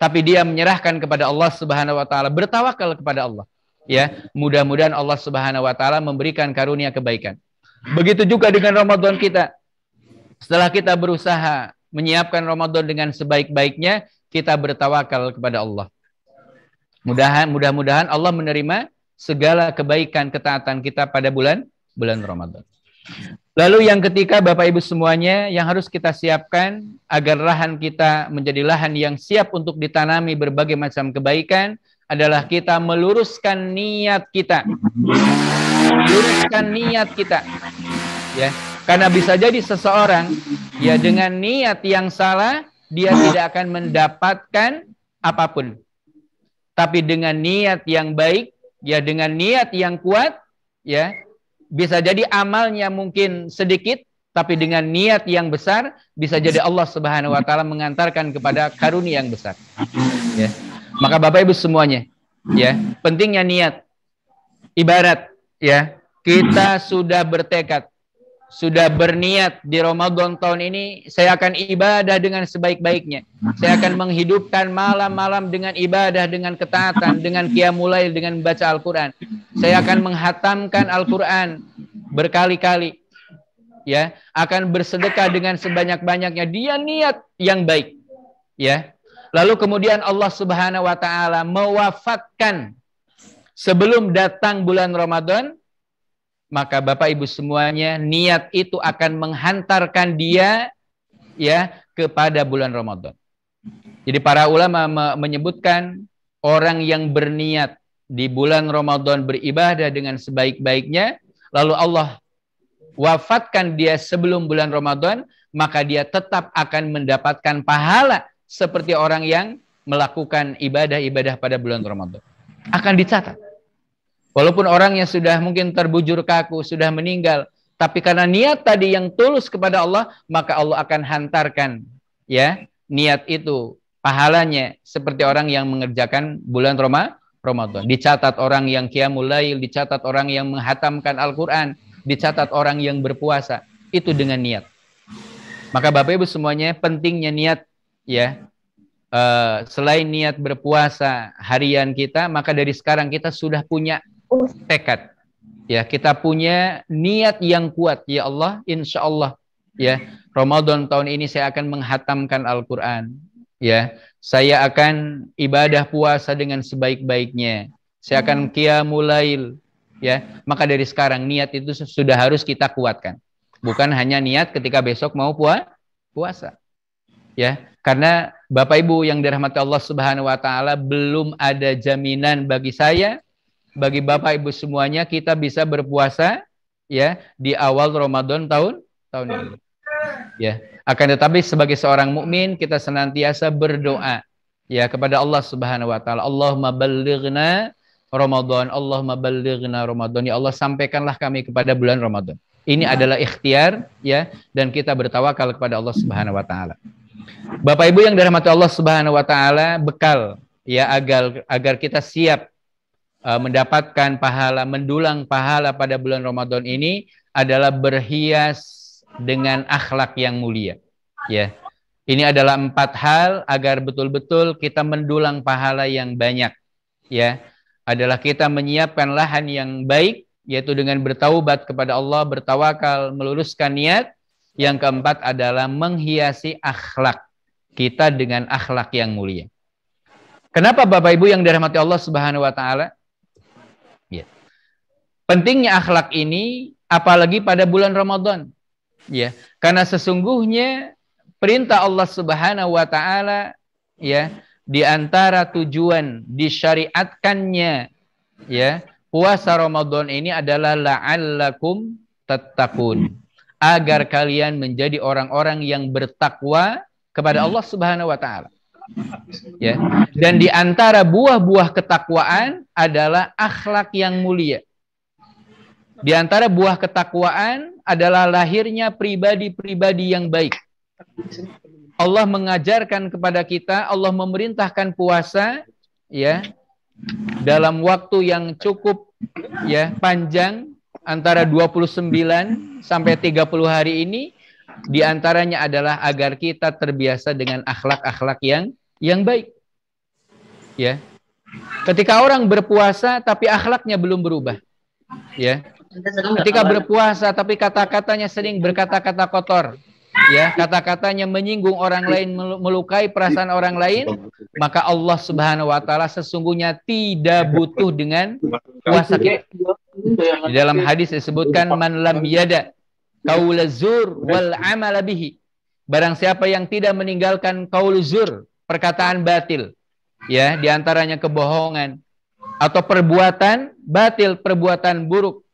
Tapi dia menyerahkan kepada Allah Subhanahu wa taala, bertawakal kepada Allah. Ya, mudah-mudahan Allah Subhanahu wa taala memberikan karunia kebaikan. Begitu juga dengan Ramadan kita. Setelah kita berusaha menyiapkan Ramadan dengan sebaik-baiknya, kita bertawakal kepada Allah. Mudah-mudahan Allah menerima segala kebaikan ketaatan kita pada bulan Ramadan. Lalu yang ketiga, Bapak Ibu semuanya, yang harus kita siapkan agar lahan kita menjadi lahan yang siap untuk ditanami berbagai macam kebaikan adalah kita meluruskan niat kita. Meluruskan niat kita. Ya, karena bisa jadi seseorang ya dengan niat yang salah dia tidak akan mendapatkan apapun. Tapi dengan niat yang baik, ya dengan niat yang kuat, ya bisa jadi amalnya mungkin sedikit, tapi dengan niat yang besar, bisa jadi Allah Subhanahu wa taala mengantarkan kepada karunia yang besar. Ya. Maka Bapak Ibu semuanya, ya, pentingnya niat. Ibarat ya, kita sudah bertekad, sudah berniat di Ramadan tahun ini, saya akan ibadah dengan sebaik-baiknya. Saya akan menghidupkan malam-malam dengan ibadah, dengan ketaatan, dengan qiyamul lail, dengan membaca Al-Quran. Saya akan menghatamkan Al-Quran berkali-kali. Ya, akan bersedekah dengan sebanyak-banyaknya. Dia niat yang baik. Ya. Lalu kemudian Allah Subhanahu wa taala mewafatkan sebelum datang bulan Ramadan. Maka Bapak Ibu semuanya, niat itu akan menghantarkan dia ya kepada bulan Ramadan. Jadi para ulama menyebutkan orang yang berniat di bulan Ramadan beribadah dengan sebaik-baiknya, lalu Allah wafatkan dia sebelum bulan Ramadan, maka dia tetap akan mendapatkan pahala seperti orang yang melakukan ibadah-ibadah pada bulan Ramadan. Akan dicatat. Walaupun orangnya sudah mungkin terbujur kaku, sudah meninggal, tapi karena niat tadi yang tulus kepada Allah, maka Allah akan hantarkan ya niat itu pahalanya seperti orang yang mengerjakan bulan Ramadan. Dicatat orang yang qiyamul lail, dicatat orang yang menghatamkan Al-Qur'an, dicatat orang yang berpuasa, itu dengan niat. Maka Bapak Ibu semuanya, pentingnya niat ya. Selain niat berpuasa harian kita, maka dari sekarang kita sudah punya tekad. Ya, kita punya niat yang kuat. Ya Allah, insya Allah ya, Ramadan tahun ini saya akan menghatamkan Al-Qur'an. Ya, saya akan ibadah puasa dengan sebaik-baiknya. Saya akan qiyamul lail. Ya, maka dari sekarang niat itu sudah harus kita kuatkan. Bukan hanya niat ketika besok mau puasa. Ya, karena Bapak Ibu yang dirahmati Allah Subhanahu wa taala, belum ada jaminan bagi saya, bagi Bapak Ibu semuanya, kita bisa berpuasa ya di awal Ramadan tahun ini. Ya, akan tetapi sebagai seorang mukmin kita senantiasa berdoa ya kepada Allah Subhanahu wa taala, Allahumma ballighna Ramadan, Allahumma ballighna Ramadan. Ya Allah, sampaikanlah kami kepada bulan Ramadan. Ini adalah ikhtiar ya, dan kita bertawakal kepada Allah Subhanahu wa taala. Bapak Ibu yang dirahmati Allah Subhanahu wa taala, bekal ya agar kita siap mendapatkan pahala, mendulang pahala pada bulan Ramadan ini adalah berhias dengan akhlak yang mulia. Ya, ini adalah 4 hal agar betul-betul kita mendulang pahala yang banyak. Ya, adalah kita menyiapkan lahan yang baik, yaitu dengan bertaubat kepada Allah, bertawakal, meluruskan niat. Yang keempat adalah menghiasi akhlak kita dengan akhlak yang mulia. Kenapa Bapak Ibu yang dirahmati Allah Subhanahu wa taala? Ya. Pentingnya akhlak ini apalagi pada bulan Ramadan. Ya, karena sesungguhnya perintah Allah Subhanahu wa taala ya, di antara tujuan disyariatkannya ya puasa Ramadan ini adalah la'allakum tattaqun, agar kalian menjadi orang-orang yang bertakwa kepada Allah Subhanahu wa taala. Ya. Dan di antara buah-buah ketakwaan adalah akhlak yang mulia. Di antara buah ketakwaan adalah lahirnya pribadi-pribadi yang baik. Allah mengajarkan kepada kita, Allah memerintahkan puasa ya, dalam waktu yang cukup ya panjang antara 29 sampai 30 hari ini, diantaranya adalah agar kita terbiasa dengan akhlak-akhlak yang baik. Ya, ketika orang berpuasa tapi akhlaknya belum berubah, ya, ketika berpuasa tapi kata-katanya sering berkata-kata kotor, ya, kata-katanya menyinggung orang lain, melukai perasaan orang lain, maka Allah Subhanahu wa taala sesungguhnya tidak butuh dengan puasa kita. Di dalam hadis disebutkan man lam yada qaula zur wal amala bihi. Barang siapa yang tidak meninggalkan qaul zur, perkataan batil, ya, diantaranya kebohongan atau perbuatan batil, perbuatan buruk,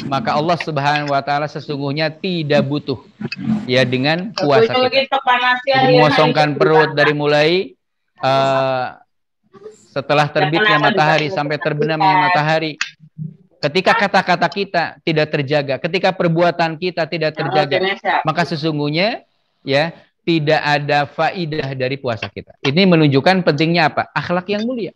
maka Allah Subhanahu wa taala sesungguhnya tidak butuh ya dengan puasa kita. Mengosongkan perut dari mulai setelah terbitnya matahari sampai terbenamnya matahari. Ketika kata-kata kita tidak terjaga, ketika perbuatan kita tidak terjaga, maka sesungguhnya ya tidak ada faidah dari puasa kita. Ini menunjukkan pentingnya apa? Akhlak yang mulia.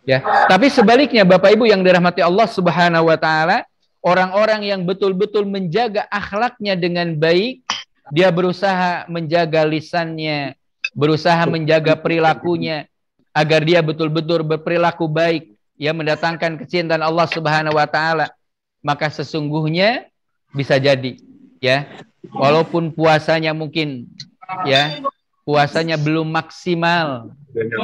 Ya, tapi sebaliknya Bapak Ibu yang dirahmati Allah Subhanahu wa taala, orang-orang yang betul-betul menjaga akhlaknya dengan baik, dia berusaha menjaga lisannya, berusaha menjaga perilakunya agar dia betul-betul berperilaku baik, ya, mendatangkan kecintaan Allah Subhanahu wa taala, maka sesungguhnya bisa jadi ya, walaupun puasanya mungkin ya, puasanya belum maksimal,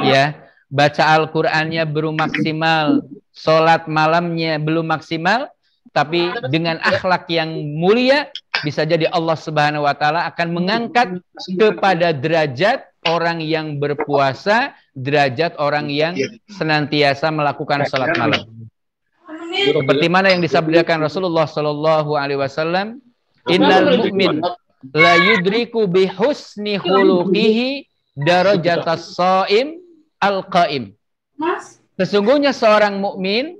ya, baca Al-Qur'annya belum maksimal, sholat malamnya belum maksimal, tapi dengan akhlak yang mulia bisa jadi Allah Subhanahu wa taala akan mengangkat kepada derajat orang yang berpuasa, derajat orang yang senantiasa melakukan sholat malam. Seperti mana yang disabdakan Rasulullah Shallallahu Alaihi Wasallam, innal mu'min la yudriku bi husni khuluqihi darajatas shaim al-qaim. Sesungguhnya seorang mukmin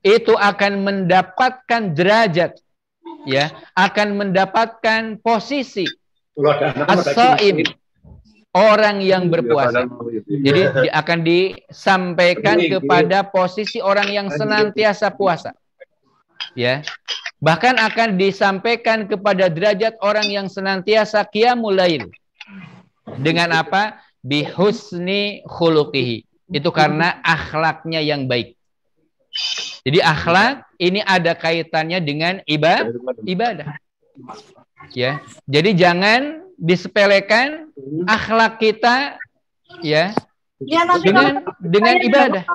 itu akan mendapatkan derajat, ya, akan mendapatkan posisi as-shaim, orang yang berpuasa. Jadi akan disampaikan kepada posisi orang yang senantiasa puasa. Ya. Bahkan akan disampaikan kepada derajat orang yang senantiasa qiyamul lail. Dengan apa? Bihusni khuluqihi. Itu karena akhlaknya yang baik. Jadi akhlak ini ada kaitannya dengan ibadah. Ya. Jadi jangan disepelekan akhlak kita ya dengan ibadah.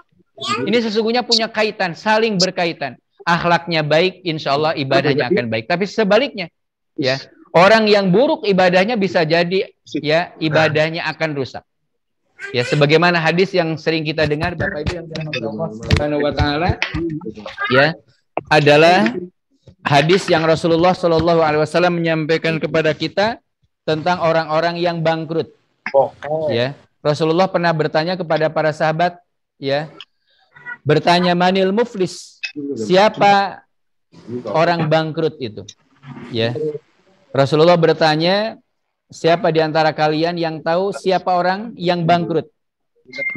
Ini sesungguhnya punya kaitan, saling berkaitan. Akhlaknya baik, insya Allah ibadahnya akan baik. Tapi sebaliknya, ya, orang yang buruk ibadahnya bisa jadi ya ibadahnya akan rusak. Ya, sebagaimana hadis yang sering kita dengar Bapak Ibu yang dirahmati Allah Subhanahu wa taala, ya, adalah hadis yang Rasulullah Shallallahu Alaihi Wasallam menyampaikan kepada kita tentang orang-orang yang bangkrut. Ya, Rasulullah pernah bertanya kepada para sahabat, ya, bertanya manil muflis, siapa orang bangkrut itu? Ya, Rasulullah bertanya, siapa di antara kalian yang tahu siapa orang yang bangkrut?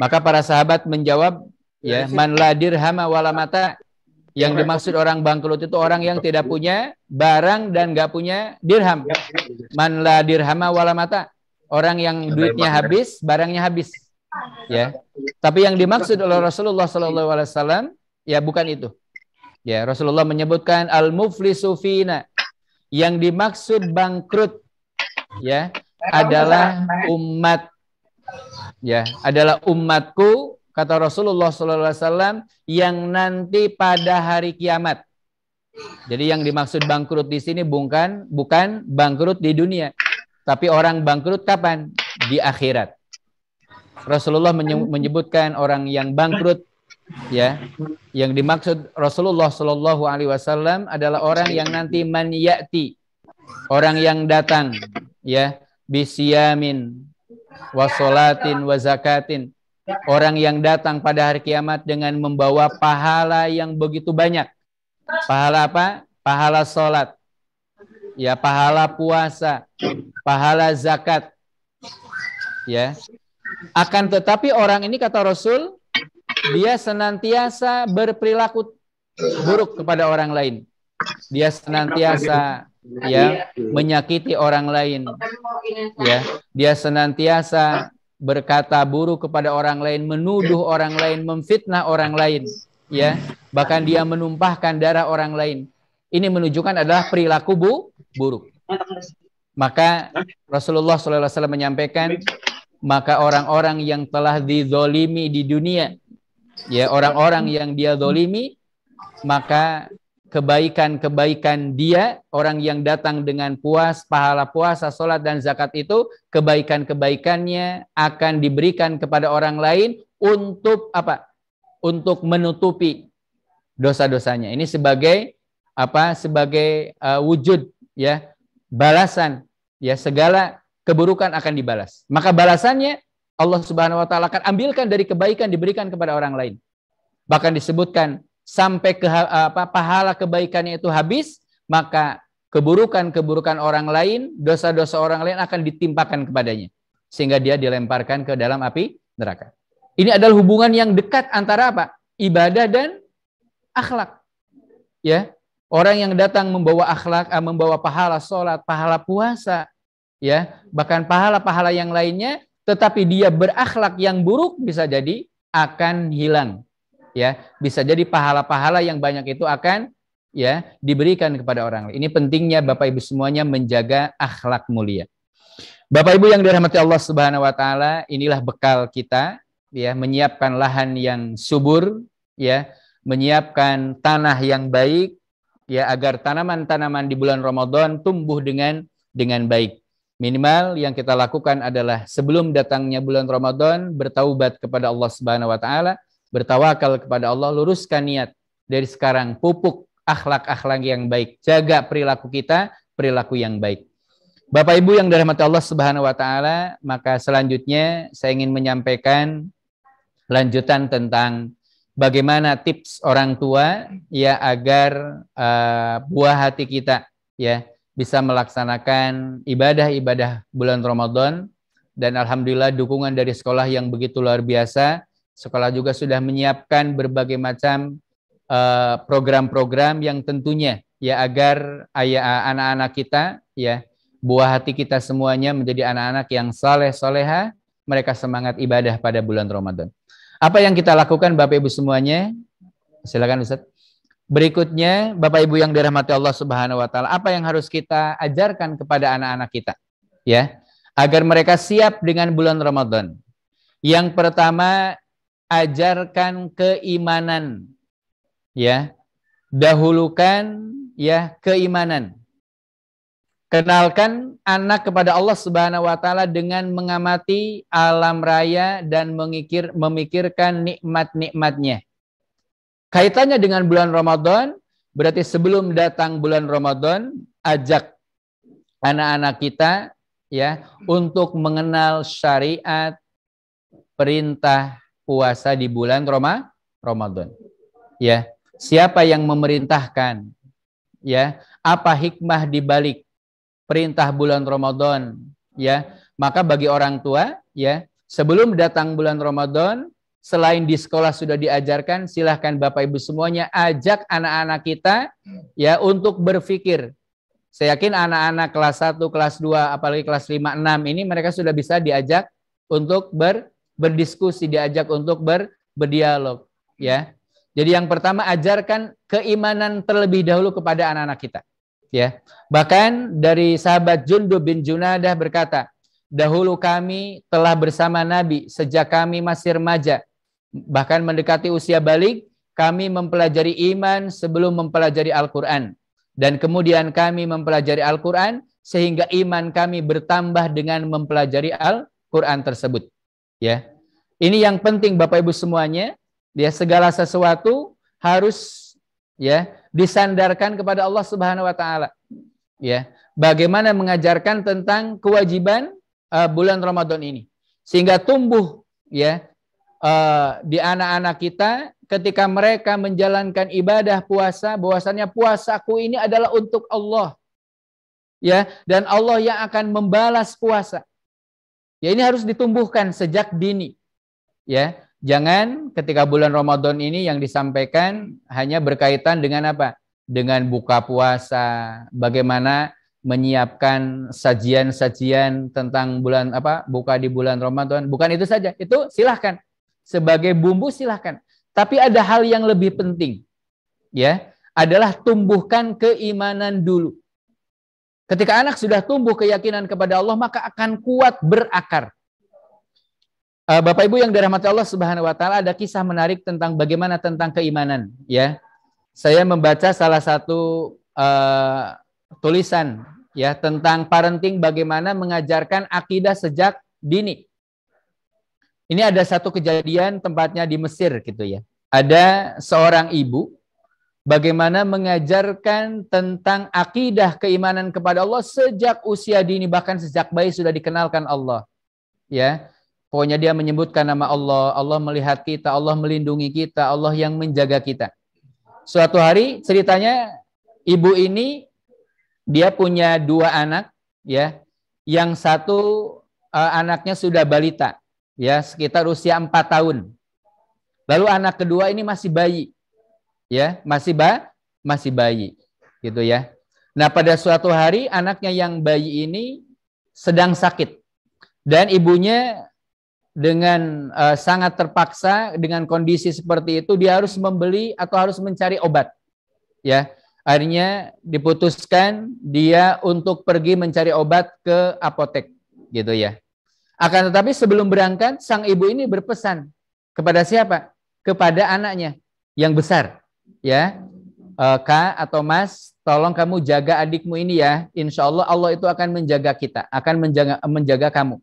Maka para sahabat menjawab, ya, man la dirhama wala mata. Yang dimaksud orang bangkrut itu orang yang tidak punya barang dan nggak punya dirham. Man la dirhama wala mata. Orang yang duitnya habis, barangnya habis. Ya. Tapi yang dimaksud oleh Rasulullah SAW, ya bukan itu. Ya, Rasulullah menyebutkan al-muflisu fina. Yang dimaksud bangkrut, ya, adalah umat. Ya, adalah umatku, kata Rasulullah SAW, yang nanti pada hari kiamat. Jadi yang dimaksud bangkrut di sini bukan bangkrut di dunia, tapi orang bangkrut kapan? Di akhirat. Rasulullah menyebutkan orang yang bangkrut, ya, yang dimaksud Rasulullah Shallallahu Alaihi Wasallam adalah orang yang nanti man ya'ti, orang yang datang, ya, bisyamin wasolatin wazakatin. Orang yang datang pada hari kiamat dengan membawa pahala yang begitu banyak. Pahala apa? Pahala sholat, ya, pahala puasa, pahala zakat, ya. Akan tetapi orang ini kata Rasul, dia senantiasa berperilaku buruk kepada orang lain. Dia senantiasa ya menyakiti orang lain. Ya, dia senantiasa berkata buruk kepada orang lain, menuduh orang lain, memfitnah orang lain, ya. Bahkan dia menumpahkan darah orang lain. Ini menunjukkan adalah perilaku buruk. Maka Rasulullah SAW menyampaikan, maka orang-orang yang telah dizolimi di dunia, ya, orang-orang yang dia zolimi, maka kebaikan-kebaikan dia, orang yang datang dengan pahala puasa, sholat, dan zakat itu, kebaikan-kebaikannya akan diberikan kepada orang lain untuk apa? Untuk menutupi dosa-dosanya. Ini sebagai apa? Sebagai wujud ya balasan, ya, segala keburukan akan dibalas. Maka balasannya Allah Subhanahu wa taala akan ambilkan dari kebaikan diberikan kepada orang lain. Bahkan disebutkan sampai ke pahala kebaikannya itu habis, maka keburukan-keburukan orang lain, dosa-dosa orang lain akan ditimpakan kepadanya, sehingga dia dilemparkan ke dalam api neraka. Ini adalah hubungan yang dekat antara apa? Ibadah dan akhlak. Ya, orang yang datang membawa akhlak, membawa pahala sholat, pahala puasa, ya, bahkan pahala-pahala yang lainnya, tetapi dia berakhlak yang buruk, bisa jadi akan hilang. Ya, bisa jadi pahala-pahala yang banyak itu akan ya diberikan kepada orang lain. Ini pentingnya Bapak Ibu semuanya menjaga akhlak mulia. Bapak Ibu yang dirahmati Allah Subhanahu wa taala, inilah bekal kita ya, menyiapkan lahan yang subur, ya, menyiapkan tanah yang baik ya, agar tanaman-tanaman di bulan Ramadan tumbuh dengan baik. Minimal yang kita lakukan adalah sebelum datangnya bulan Ramadan bertaubat kepada Allah Subhanahu wa taala, bertawakal kepada Allah, luruskan niat dari sekarang, pupuk akhlak-akhlak yang baik, jaga perilaku kita, perilaku yang baik. Bapak Ibu yang dirahmati Allah Subhanahu wa taala, maka selanjutnya saya ingin menyampaikan lanjutan tentang bagaimana tips orang tua ya agar buah hati kita ya bisa melaksanakan ibadah-ibadah bulan Ramadan, dan alhamdulillah dukungan dari sekolah yang begitu luar biasa. Sekolah juga sudah menyiapkan berbagai macam program-program yang tentunya ya agar anak-anak kita ya, buah hati kita semuanya menjadi anak-anak yang saleh soleha, mereka semangat ibadah pada bulan Ramadan. Apa yang kita lakukan Bapak Ibu semuanya? Silakan Ustaz. Berikutnya Bapak Ibu yang dirahmati Allah Subhanahu wa taala, apa yang harus kita ajarkan kepada anak-anak kita ya agar mereka siap dengan bulan Ramadan? Yang pertama, ajarkan keimanan, ya, dahulukan ya keimanan. Kenalkan anak kepada Allah Subhanahu wa taala dengan mengamati alam raya dan memikirkan nikmat-nikmatnya. Kaitannya dengan bulan Ramadan, berarti sebelum datang bulan Ramadan, ajak anak-anak kita ya untuk mengenal syariat perintah puasa di bulan Ramadan. Ya, siapa yang memerintahkan? Ya, apa hikmah di balik perintah bulan Ramadan? Ya, maka bagi orang tua, ya, sebelum datang bulan Ramadan, selain di sekolah sudah diajarkan, silahkan Bapak Ibu semuanya ajak anak-anak kita ya untuk berpikir. Saya yakin anak-anak kelas 1, kelas 2, apalagi kelas 5, 6 ini mereka sudah bisa diajak untuk berdiskusi, diajak untuk berdialog ya. Jadi yang pertama, ajarkan keimanan terlebih dahulu kepada anak-anak kita ya. Bahkan dari sahabat Jundub bin Junadah berkata, dahulu kami telah bersama Nabi sejak kami masih remaja, bahkan mendekati usia balik, kami mempelajari iman sebelum mempelajari Al-Quran, dan kemudian kami mempelajari Al-Quran sehingga iman kami bertambah dengan mempelajari Al-Quran tersebut ya. Ini yang penting Bapak Ibu semuanya, ya, segala sesuatu harus ya disandarkan kepada Allah Subhanahu wa taala. Ya, bagaimana mengajarkan tentang kewajiban bulan Ramadan ini sehingga tumbuh ya di anak-anak kita ketika mereka menjalankan ibadah puasa, bahwasanya puasaku ini adalah untuk Allah. Ya, dan Allah yang akan membalas puasa. Ya, ini harus ditumbuhkan sejak dini. Ya, Jangan ketika bulan Ramadan ini yang disampaikan hanya berkaitan dengan apa? Dengan buka puasa, bagaimana menyiapkan sajian-sajian tentang bulan apa? Buka di bulan Ramadan. Bukan itu saja. Itu silahkan. Sebagai bumbu silahkan. Tapi ada hal yang lebih penting. Ya, adalah tumbuhkan keimanan dulu. Ketika anak sudah tumbuh keyakinan kepada Allah, maka akan kuat berakar. Bapak Ibu yang dirahmati Allah Subhanahu wa taala, ada kisah menarik tentang bagaimana tentang keimanan, ya. Saya membaca salah satu tulisan ya tentang parenting, bagaimana mengajarkan akidah sejak dini. Ini ada satu kejadian tempatnya di Mesir gitu ya. Ada seorang ibu bagaimana mengajarkan tentang akidah keimanan kepada Allah sejak usia dini, bahkan sejak bayi sudah dikenalkan Allah. Ya. Pokoknya dia menyebutkan nama Allah, Allah melihat kita, Allah melindungi kita, Allah yang menjaga kita. Suatu hari ceritanya ibu ini dia punya dua anak, ya. Yang satu anaknya sudah balita, ya, sekitar usia 4 tahun. Lalu anak kedua ini masih bayi, ya, masih bayi, gitu ya. Nah pada suatu hari anaknya yang bayi ini sedang sakit dan ibunya dengan sangat terpaksa dengan kondisi seperti itu dia harus membeli atau harus mencari obat, ya. Akhirnya diputuskan dia untuk pergi mencari obat ke apotek, gitu ya. Akan tetapi sebelum berangkat sang ibu ini berpesan kepada siapa? Kepada anaknya yang besar, ya. Kak atau Mas, tolong kamu jaga adikmu ini ya. Insya Allah Allah itu akan menjaga kita, akan menjaga kamu,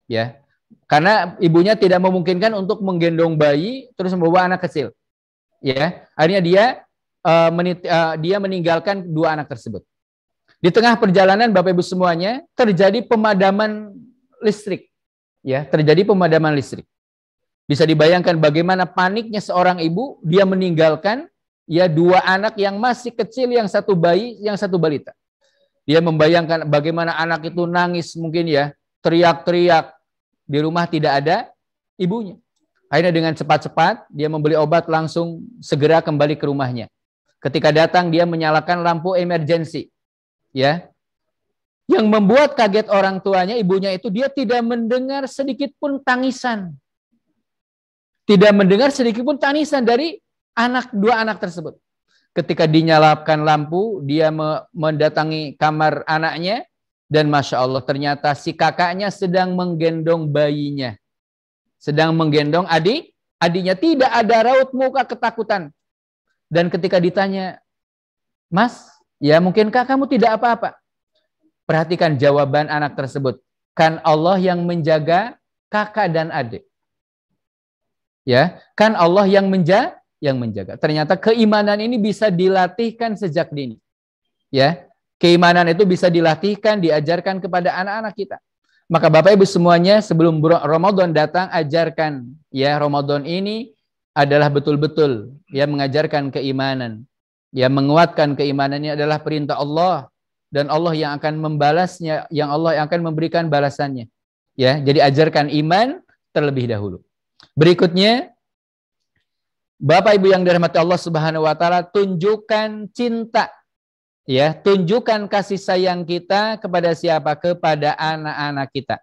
ya. Karena ibunya tidak memungkinkan untuk menggendong bayi terus membawa anak kecil, ya. Akhirnya dia meninggalkan dua anak tersebut. Di tengah perjalanan Bapak Ibu semuanya terjadi pemadaman listrik, ya, terjadi pemadaman listrik. Bisa dibayangkan bagaimana paniknya seorang ibu, dia meninggalkan ya dua anak yang masih kecil, yang satu bayi, yang satu balita. Dia membayangkan bagaimana anak itu nangis mungkin ya, teriak-teriak. Di rumah tidak ada ibunya. Akhirnya dengan cepat-cepat dia membeli obat, langsung segera kembali ke rumahnya. Ketika datang dia menyalakan lampu emergensi, ya. Yang membuat kaget orang tuanya, ibunya itu, dia tidak mendengar sedikit pun tangisan. Tidak mendengar sedikit pun tangisan dari dua anak tersebut. Ketika dinyalakan lampu, dia mendatangi kamar anaknya. Dan Masya Allah ternyata si kakaknya sedang menggendong bayinya. Sedang menggendong adiknya. Tidak ada raut muka ketakutan. Dan ketika ditanya, Mas, ya mungkinkah kamu tidak apa-apa? Perhatikan jawaban anak tersebut. Kan Allah yang menjaga kakak dan adik. Ya, kan Allah yang menjaga. Ternyata keimanan ini bisa dilatihkan sejak dini. Ya. Keimanan itu bisa dilatihkan, diajarkan kepada anak-anak kita. Maka Bapak Ibu semuanya sebelum Ramadan datang, ajarkan ya Ramadan ini adalah betul-betul ya mengajarkan keimanan. Ya menguatkan keimanannya adalah perintah Allah dan Allah yang akan membalasnya, yang Allah yang akan memberikan balasannya. Ya, jadi ajarkan iman terlebih dahulu. Berikutnya Bapak Ibu yang dirahmati Allah Subhanahu wa taala, tunjukkan cinta. Ya, tunjukkan kasih sayang kita kepada siapa? Kepada anak-anak kita.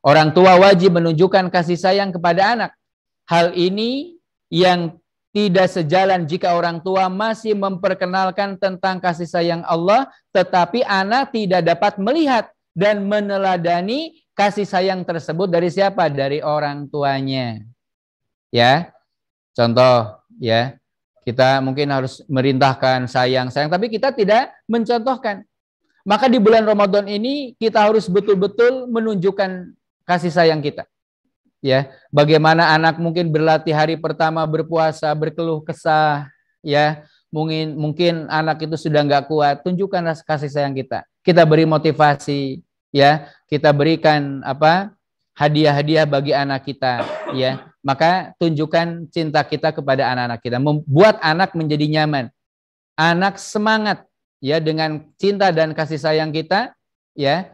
Orang tua wajib menunjukkan kasih sayang kepada anak. Hal ini yang tidak sejalan jika orang tua masih memperkenalkan tentang kasih sayang Allah, tetapi anak tidak dapat melihat dan meneladani kasih sayang tersebut dari siapa? Dari orang tuanya. Ya, contoh ya. Kita mungkin harus merintahkan sayang, tapi kita tidak mencontohkan. Maka di bulan Ramadan ini kita harus betul-betul menunjukkan kasih sayang kita. Ya, bagaimana anak mungkin berlatih hari pertama berpuasa, berkeluh kesah, ya. Mungkin anak itu sudah nggak kuat, tunjukkan kasih sayang kita. Kita beri motivasi, ya. Kita berikan hadiah-hadiah bagi anak kita, ya. Maka tunjukkan cinta kita kepada anak-anak kita, membuat anak menjadi nyaman, anak semangat, ya, dengan cinta dan kasih sayang kita, ya,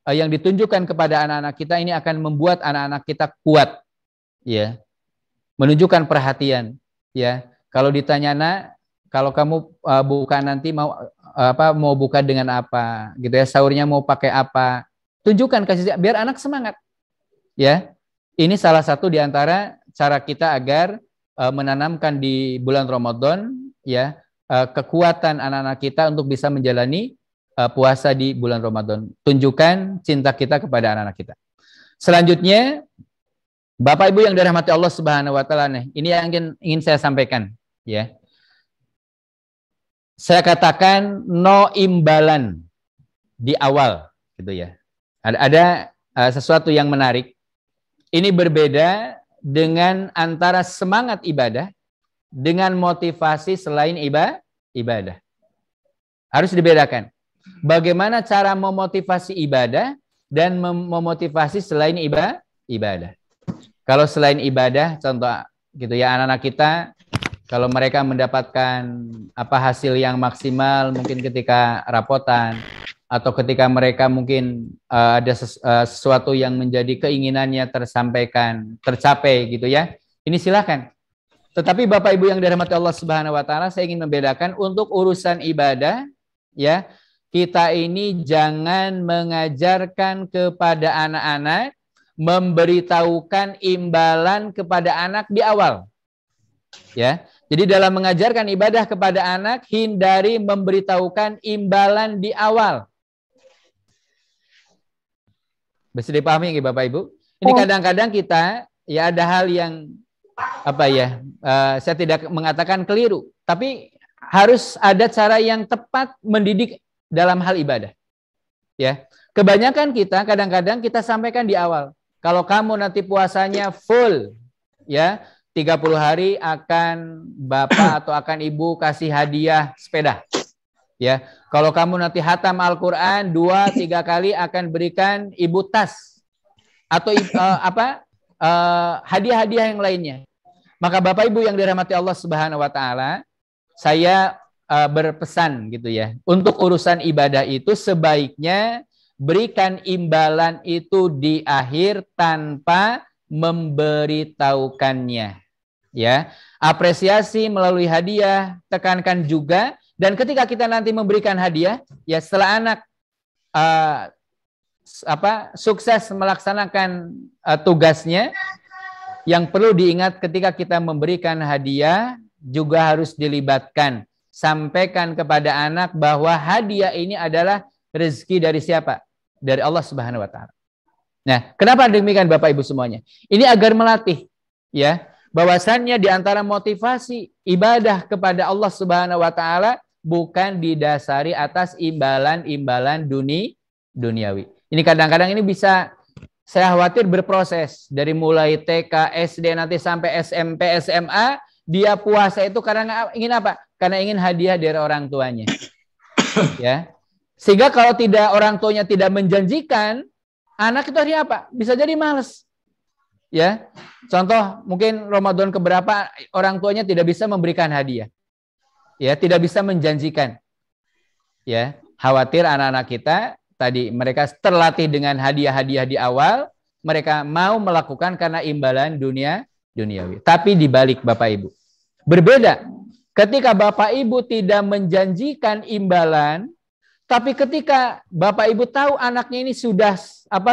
yang ditunjukkan kepada anak-anak kita ini akan membuat anak-anak kita kuat, ya. menunjukkan perhatian, ya. Kalau ditanya, nak, kalau kamu buka nanti mau buka dengan apa, gitu ya, sahurnya mau pakai apa, tunjukkan, kasih, biar anak semangat, ya. Ini salah satu di antara cara kita agar menanamkan di bulan Ramadan, ya, kekuatan anak-anak kita untuk bisa menjalani puasa di bulan Ramadan. Tunjukkan cinta kita kepada anak-anak kita. Selanjutnya, Bapak Ibu yang dirahmati Allah Subhanahu wa taala, ini yang ingin saya sampaikan, ya. Saya katakan no imbalan di awal, gitu ya. Ada sesuatu yang menarik. Ini berbeda dengan antara semangat ibadah dengan motivasi selain ibadah. Harus dibedakan. Bagaimana cara memotivasi ibadah dan memotivasi selain ibadah. Kalau selain ibadah, contoh gitu ya, anak-anak kita kalau mereka mendapatkan hasil yang maksimal mungkin ketika rapotan atau ketika mereka mungkin ada sesuatu yang menjadi keinginannya tercapai gitu ya. Ini silakan. Tetapi Bapak Ibu yang dirahmati Allah Subhanahu wa taala, saya ingin membedakan untuk urusan ibadah, ya. Kita ini jangan mengajarkan kepada anak-anak, memberitahukan imbalan kepada anak di awal. Ya. Jadi dalam mengajarkan ibadah kepada anak, hindari memberitahukan imbalan di awal. Bisa dipahami nggih Bapak Ibu? Ini kadang-kadang kita ya ada hal yang saya tidak mengatakan keliru, tapi harus ada cara yang tepat mendidik dalam hal ibadah. Ya. Kebanyakan kita kadang-kadang kita sampaikan di awal. Kalau kamu nanti puasanya full, ya, 30 hari akan Bapak atau akan Ibu kasih hadiah sepeda. Ya. Kalau kamu nanti hatam Al-Qur'an 2-3 kali akan berikan Ibu tas atau hadiah-hadiah yang lainnya. Maka Bapak Ibu yang dirahmati Allah Subhanahu wa taala, saya berpesan gitu ya, untuk urusan ibadah itu sebaiknya berikan imbalan itu di akhir tanpa memberitahukannya, ya. Apresiasi melalui hadiah, tekankan juga, dan ketika kita nanti memberikan hadiah, ya setelah anak sukses melaksanakan tugasnya, yang perlu diingat ketika kita memberikan hadiah juga harus dilibatkan. Sampaikan kepada anak bahwa hadiah ini adalah rezeki dari siapa? Dari Allah Subhanahu wa taala. Nah, kenapa demikian Bapak Ibu semuanya? Ini agar melatih, ya, bahwasannya di antara motivasi ibadah kepada Allah Subhanahu wa taala bukan didasari atas imbalan-imbalan duniawi. Ini kadang-kadang ini bisa, saya khawatir berproses dari mulai TK, SD nanti sampai SMP, SMA, dia puasa itu karena ingin apa? Karena ingin hadiah dari orang tuanya. Ya. Sehingga kalau orang tuanya tidak menjanjikan, anak itu akhirnya apa? Bisa jadi malas. Ya. Contoh, mungkin Ramadan keberapa orang tuanya tidak bisa memberikan hadiah. Ya, tidak bisa menjanjikan. Ya, khawatir anak-anak kita tadi mereka terlatih dengan hadiah-hadiah di awal, mereka mau melakukan karena imbalan duniawi. Tapi dibalik Bapak Ibu. Berbeda. Ketika Bapak Ibu tidak menjanjikan imbalan, tapi ketika Bapak Ibu tahu anaknya ini sudah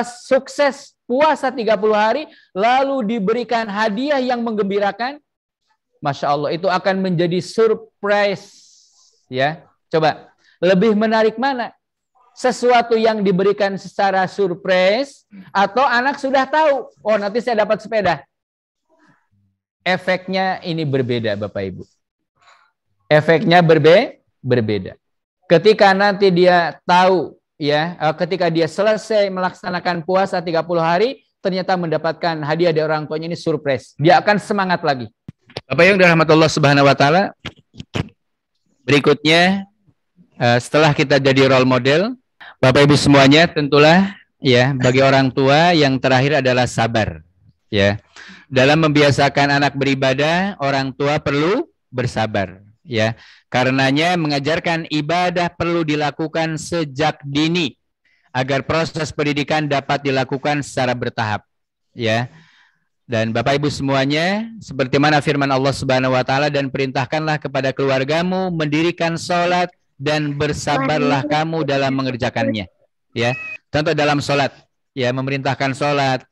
sukses puasa 30 hari, lalu diberikan hadiah yang menggembirakan, Masya Allah, itu akan menjadi surprise. Ya, coba, lebih menarik mana? Sesuatu yang diberikan secara surprise, atau anak sudah tahu, oh nanti saya dapat sepeda. Efeknya ini berbeda Bapak Ibu. Efeknya berbeda. Ketika nanti dia tahu, ya, ketika dia selesai melaksanakan puasa 30 hari, ternyata mendapatkan hadiah dari orang tuanya, ini surprise. Dia akan semangat lagi. Bapak yang dirahmati Allah Subhanahu wa taala, berikutnya setelah kita jadi role model, Bapak Ibu semuanya, tentulah ya bagi orang tua yang terakhir adalah sabar. Ya. Dalam membiasakan anak beribadah, orang tua perlu bersabar. Ya, karenanya mengajarkan ibadah perlu dilakukan sejak dini agar proses pendidikan dapat dilakukan secara bertahap. Ya, Dan Bapak Ibu semuanya, seperti mana firman Allah Subhanahu wa taala, dan perintahkanlah kepada keluargamu mendirikan sholat dan bersabarlah kamu dalam mengerjakannya. Ya, contoh dalam sholat, ya, memerintahkan sholat,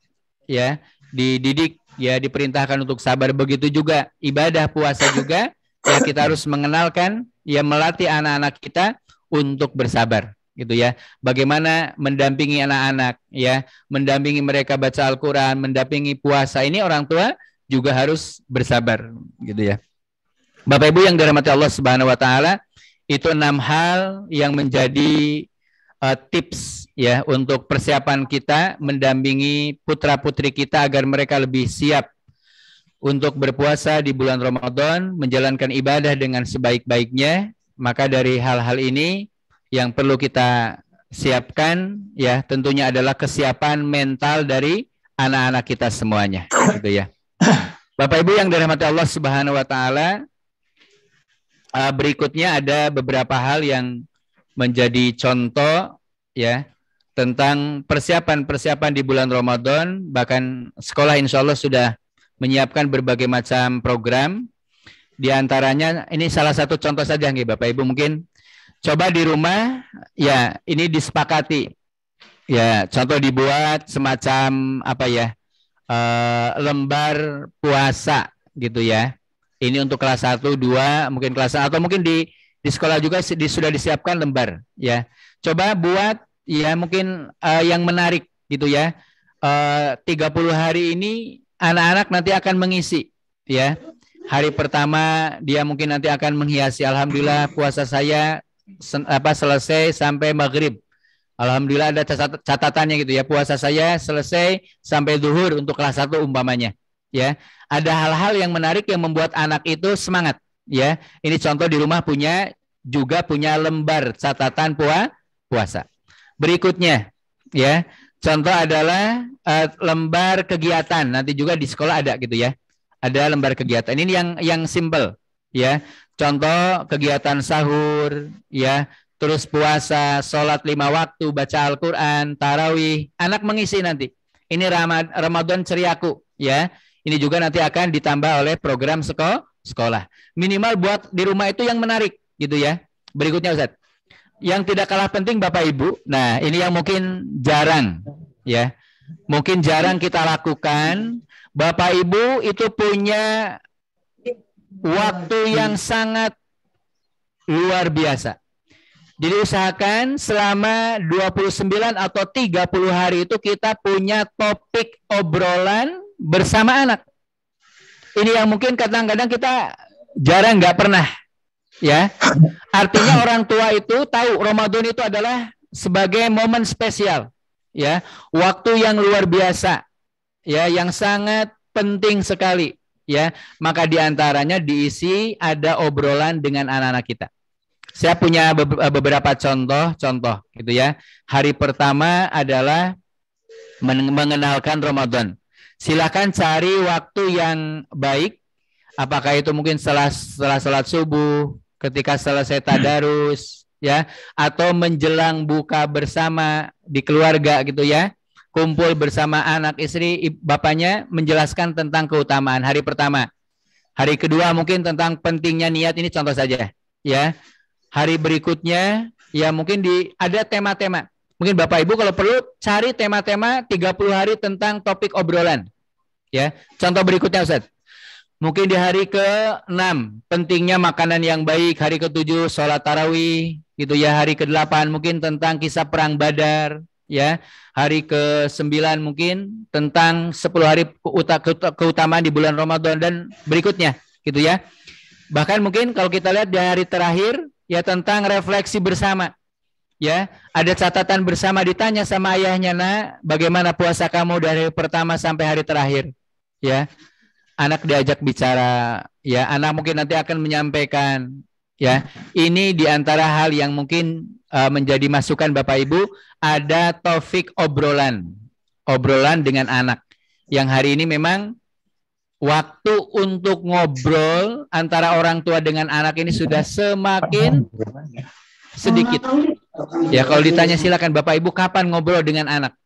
ya, dididik, ya, diperintahkan untuk sabar. Begitu juga ibadah puasa juga, ya, kita harus mengenalkan, ya, melatih anak-anak kita untuk bersabar, gitu ya. Bagaimana mendampingi anak-anak, ya, mendampingi mereka baca Al-Quran, mendampingi puasa. Ini orang tua juga harus bersabar, gitu ya. Bapak Ibu yang dirahmati Allah Subhanahu wa taala, itu 6 hal yang menjadi tips, ya, untuk persiapan kita mendampingi putra-putri kita agar mereka lebih siap untuk berpuasa di bulan Ramadan, menjalankan ibadah dengan sebaik-baiknya. Maka dari hal-hal ini yang perlu kita siapkan, ya, tentunya adalah kesiapan mental dari anak-anak kita semuanya, gitu ya. Bapak Ibu yang dirahmati Allah Subhanahu wa taala, berikutnya ada beberapa hal yang menjadi contoh, ya, tentang persiapan-persiapan di bulan Ramadan. Bahkan sekolah insya Allah sudah menyiapkan berbagai macam program. Di antaranya, ini salah satu contoh saja nih Bapak Ibu, mungkin coba di rumah, ya, ini disepakati, ya, contoh dibuat semacam apa ya, lembar puasa, gitu ya. Ini untuk kelas 1, 2, mungkin kelas 1, atau mungkin di sekolah juga sudah disiapkan lembar, ya. Coba buat, ya, mungkin yang menarik, gitu ya. 30 hari ini anak-anak nanti akan mengisi, ya. Hari pertama dia mungkin nanti akan menghiasi, alhamdulillah puasa saya selesai sampai maghrib. Alhamdulillah ada catatannya, gitu ya. Puasa saya selesai sampai zuhur untuk kelas 1 umpamanya, ya. Ada hal-hal yang menarik yang membuat anak itu semangat, ya. Ini contoh di rumah juga punya lembar catatan puasa. Berikutnya, ya, contoh adalah lembar kegiatan. Nanti juga di sekolah ada, gitu ya. Ada lembar kegiatan. Ini yang simple, ya. Contoh kegiatan sahur, ya, terus puasa, sholat 5 waktu, baca Al-Quran, tarawih. Anak mengisi nanti. Ini Ramadan ceriaku, ya. Ini juga nanti akan ditambah oleh program sekolah. Minimal buat di rumah itu yang menarik, gitu ya. Berikutnya Ustaz, yang tidak kalah penting Bapak Ibu. Nah, ini yang mungkin jarang, ya. Mungkin jarang kita lakukan. Bapak Ibu itu punya waktu yang sangat luar biasa. Jadi usahakan selama 29 atau 30 hari itu kita punya topik obrolan bersama anak. Ini yang mungkin kadang-kadang kita jarang, nggak pernah, ya. Artinya orang tua itu tahu Ramadan itu adalah sebagai momen spesial, ya, waktu yang luar biasa, ya, yang sangat penting sekali, ya. Maka diantaranya diisi ada obrolan dengan anak-anak kita. Saya punya beberapa contoh, gitu ya. Hari pertama adalah mengenalkan Ramadan. Silakan cari waktu yang baik, apakah itu mungkin setelah salat subuh, ketika selesai tadarus, ya, atau menjelang buka bersama di keluarga, gitu ya. Kumpul bersama anak, istri, bapaknya menjelaskan tentang keutamaan hari pertama. Hari kedua mungkin tentang pentingnya niat, ini contoh saja, ya. Hari berikutnya, ya, mungkin ada tema-tema. Mungkin Bapak Ibu kalau perlu cari tema-tema 30 hari tentang topik obrolan, ya. Contoh berikutnya Ustaz, mungkin di hari ke-6 pentingnya makanan yang baik, hari ke-7 sholat tarawih, gitu ya. Hari ke-8 mungkin tentang kisah perang Badar, ya. Hari ke-9 mungkin tentang 10 hari keutamaan di bulan Ramadan dan berikutnya, gitu ya. Bahkan mungkin kalau kita lihat di hari terakhir, ya, tentang refleksi bersama. Ya, ada catatan bersama, ditanya sama ayahnya, "Nak, bagaimana puasa kamu dari pertama sampai hari terakhir?" Ya. Anak diajak bicara, ya, anak mungkin nanti akan menyampaikan, ya. Ini diantara hal yang mungkin menjadi masukan Bapak Ibu, ada topik obrolan dengan anak. Yang hari ini memang waktu untuk ngobrol antara orang tua dengan anak ini sudah semakin sedikit. Ya, kalau ditanya silakan Bapak Ibu kapan ngobrol dengan anak?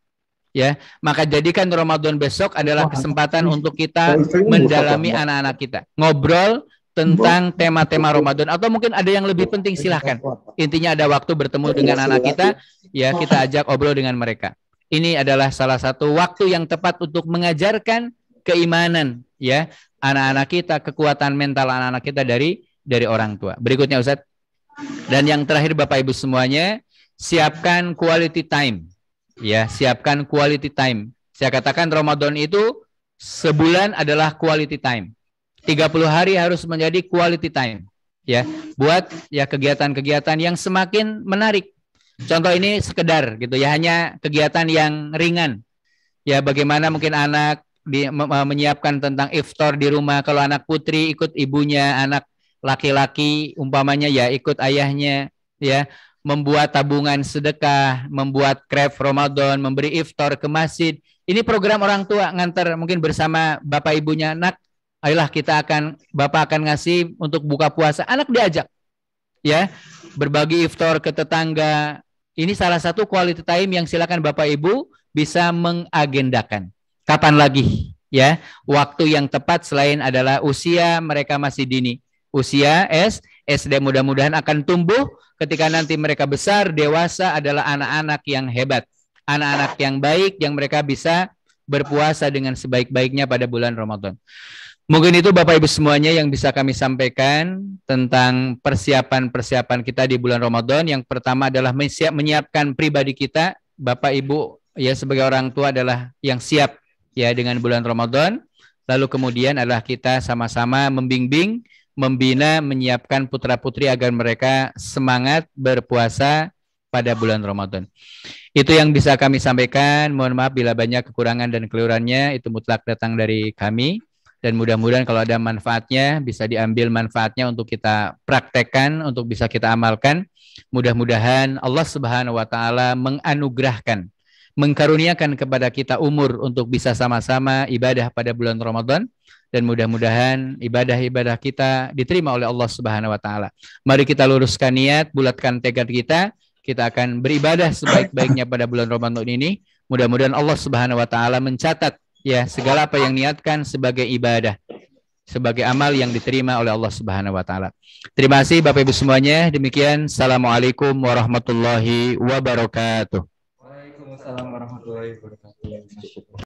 Ya, maka jadikan Ramadan besok adalah kesempatan untuk kita mendalami anak-anak kita, ngobrol tentang tema-tema Ramadan, atau mungkin ada yang lebih penting, silahkan. Intinya ada waktu bertemu dengan anak kita, ya kita ajak obrol dengan mereka. Ini adalah salah satu waktu yang tepat untuk mengajarkan keimanan, ya, anak-anak kita, kekuatan mental anak-anak kita dari orang tua. Berikutnya Ustadz. Dan yang terakhir Bapak Ibu semuanya, siapkan quality time. Ya, siapkan quality time. Saya katakan Ramadan itu sebulan adalah quality time. 30 hari harus menjadi quality time. Ya, buat ya kegiatan-kegiatan yang semakin menarik. Contoh ini sekedar gitu ya, hanya kegiatan yang ringan. Ya, bagaimana mungkin anak menyiapkan tentang iftar di rumah. Kalau anak putri ikut ibunya, anak laki-laki umpamanya ya ikut ayahnya, ya. Membuat tabungan sedekah, membuat krep Ramadan, memberi iftar ke masjid. Ini program orang tua ngantar mungkin bersama bapak ibunya, nak, ayolah bapak akan ngasih untuk buka puasa. Anak diajak, ya, berbagi iftar ke tetangga. Ini salah satu quality time yang silakan bapak ibu bisa mengagendakan. Kapan lagi, ya, waktu yang tepat selain adalah usia mereka masih dini. Usia SD mudah-mudahan akan tumbuh ketika nanti mereka besar, dewasa adalah anak-anak yang hebat. Anak-anak yang baik yang mereka bisa berpuasa dengan sebaik-baiknya pada bulan Ramadan. Mungkin itu Bapak Ibu semuanya yang bisa kami sampaikan tentang persiapan-persiapan kita di bulan Ramadan. Yang pertama adalah menyiapkan pribadi kita. Bapak Ibu ya sebagai orang tua adalah yang siap ya dengan bulan Ramadan. Lalu kemudian adalah kita sama-sama membimbing, membina, menyiapkan putra-putri agar mereka semangat berpuasa pada bulan Ramadan. Itu yang bisa kami sampaikan. Mohon maaf bila banyak kekurangan dan keliruannya, itu mutlak datang dari kami. Dan mudah-mudahan kalau ada manfaatnya, bisa diambil manfaatnya untuk kita praktekkan, untuk bisa kita amalkan. Mudah-mudahan Allah Subhanahu wa Ta'ala menganugerahkan, mengkaruniakan kepada kita umur untuk bisa sama-sama ibadah pada bulan Ramadan. Dan mudah-mudahan ibadah-ibadah kita diterima oleh Allah Subhanahu wa Ta'ala. Mari kita luruskan niat, bulatkan tekad kita. Kita akan beribadah sebaik-baiknya pada bulan Ramadan ini. Mudah-mudahan Allah Subhanahu wa Ta'ala mencatat ya segala apa yang niatkan sebagai ibadah, sebagai amal yang diterima oleh Allah Subhanahu wa Ta'ala. Terima kasih Bapak Ibu semuanya. Demikian. Assalamualaikum warahmatullahi wabarakatuh. Waalaikumsalam warahmatullahi wabarakatuh.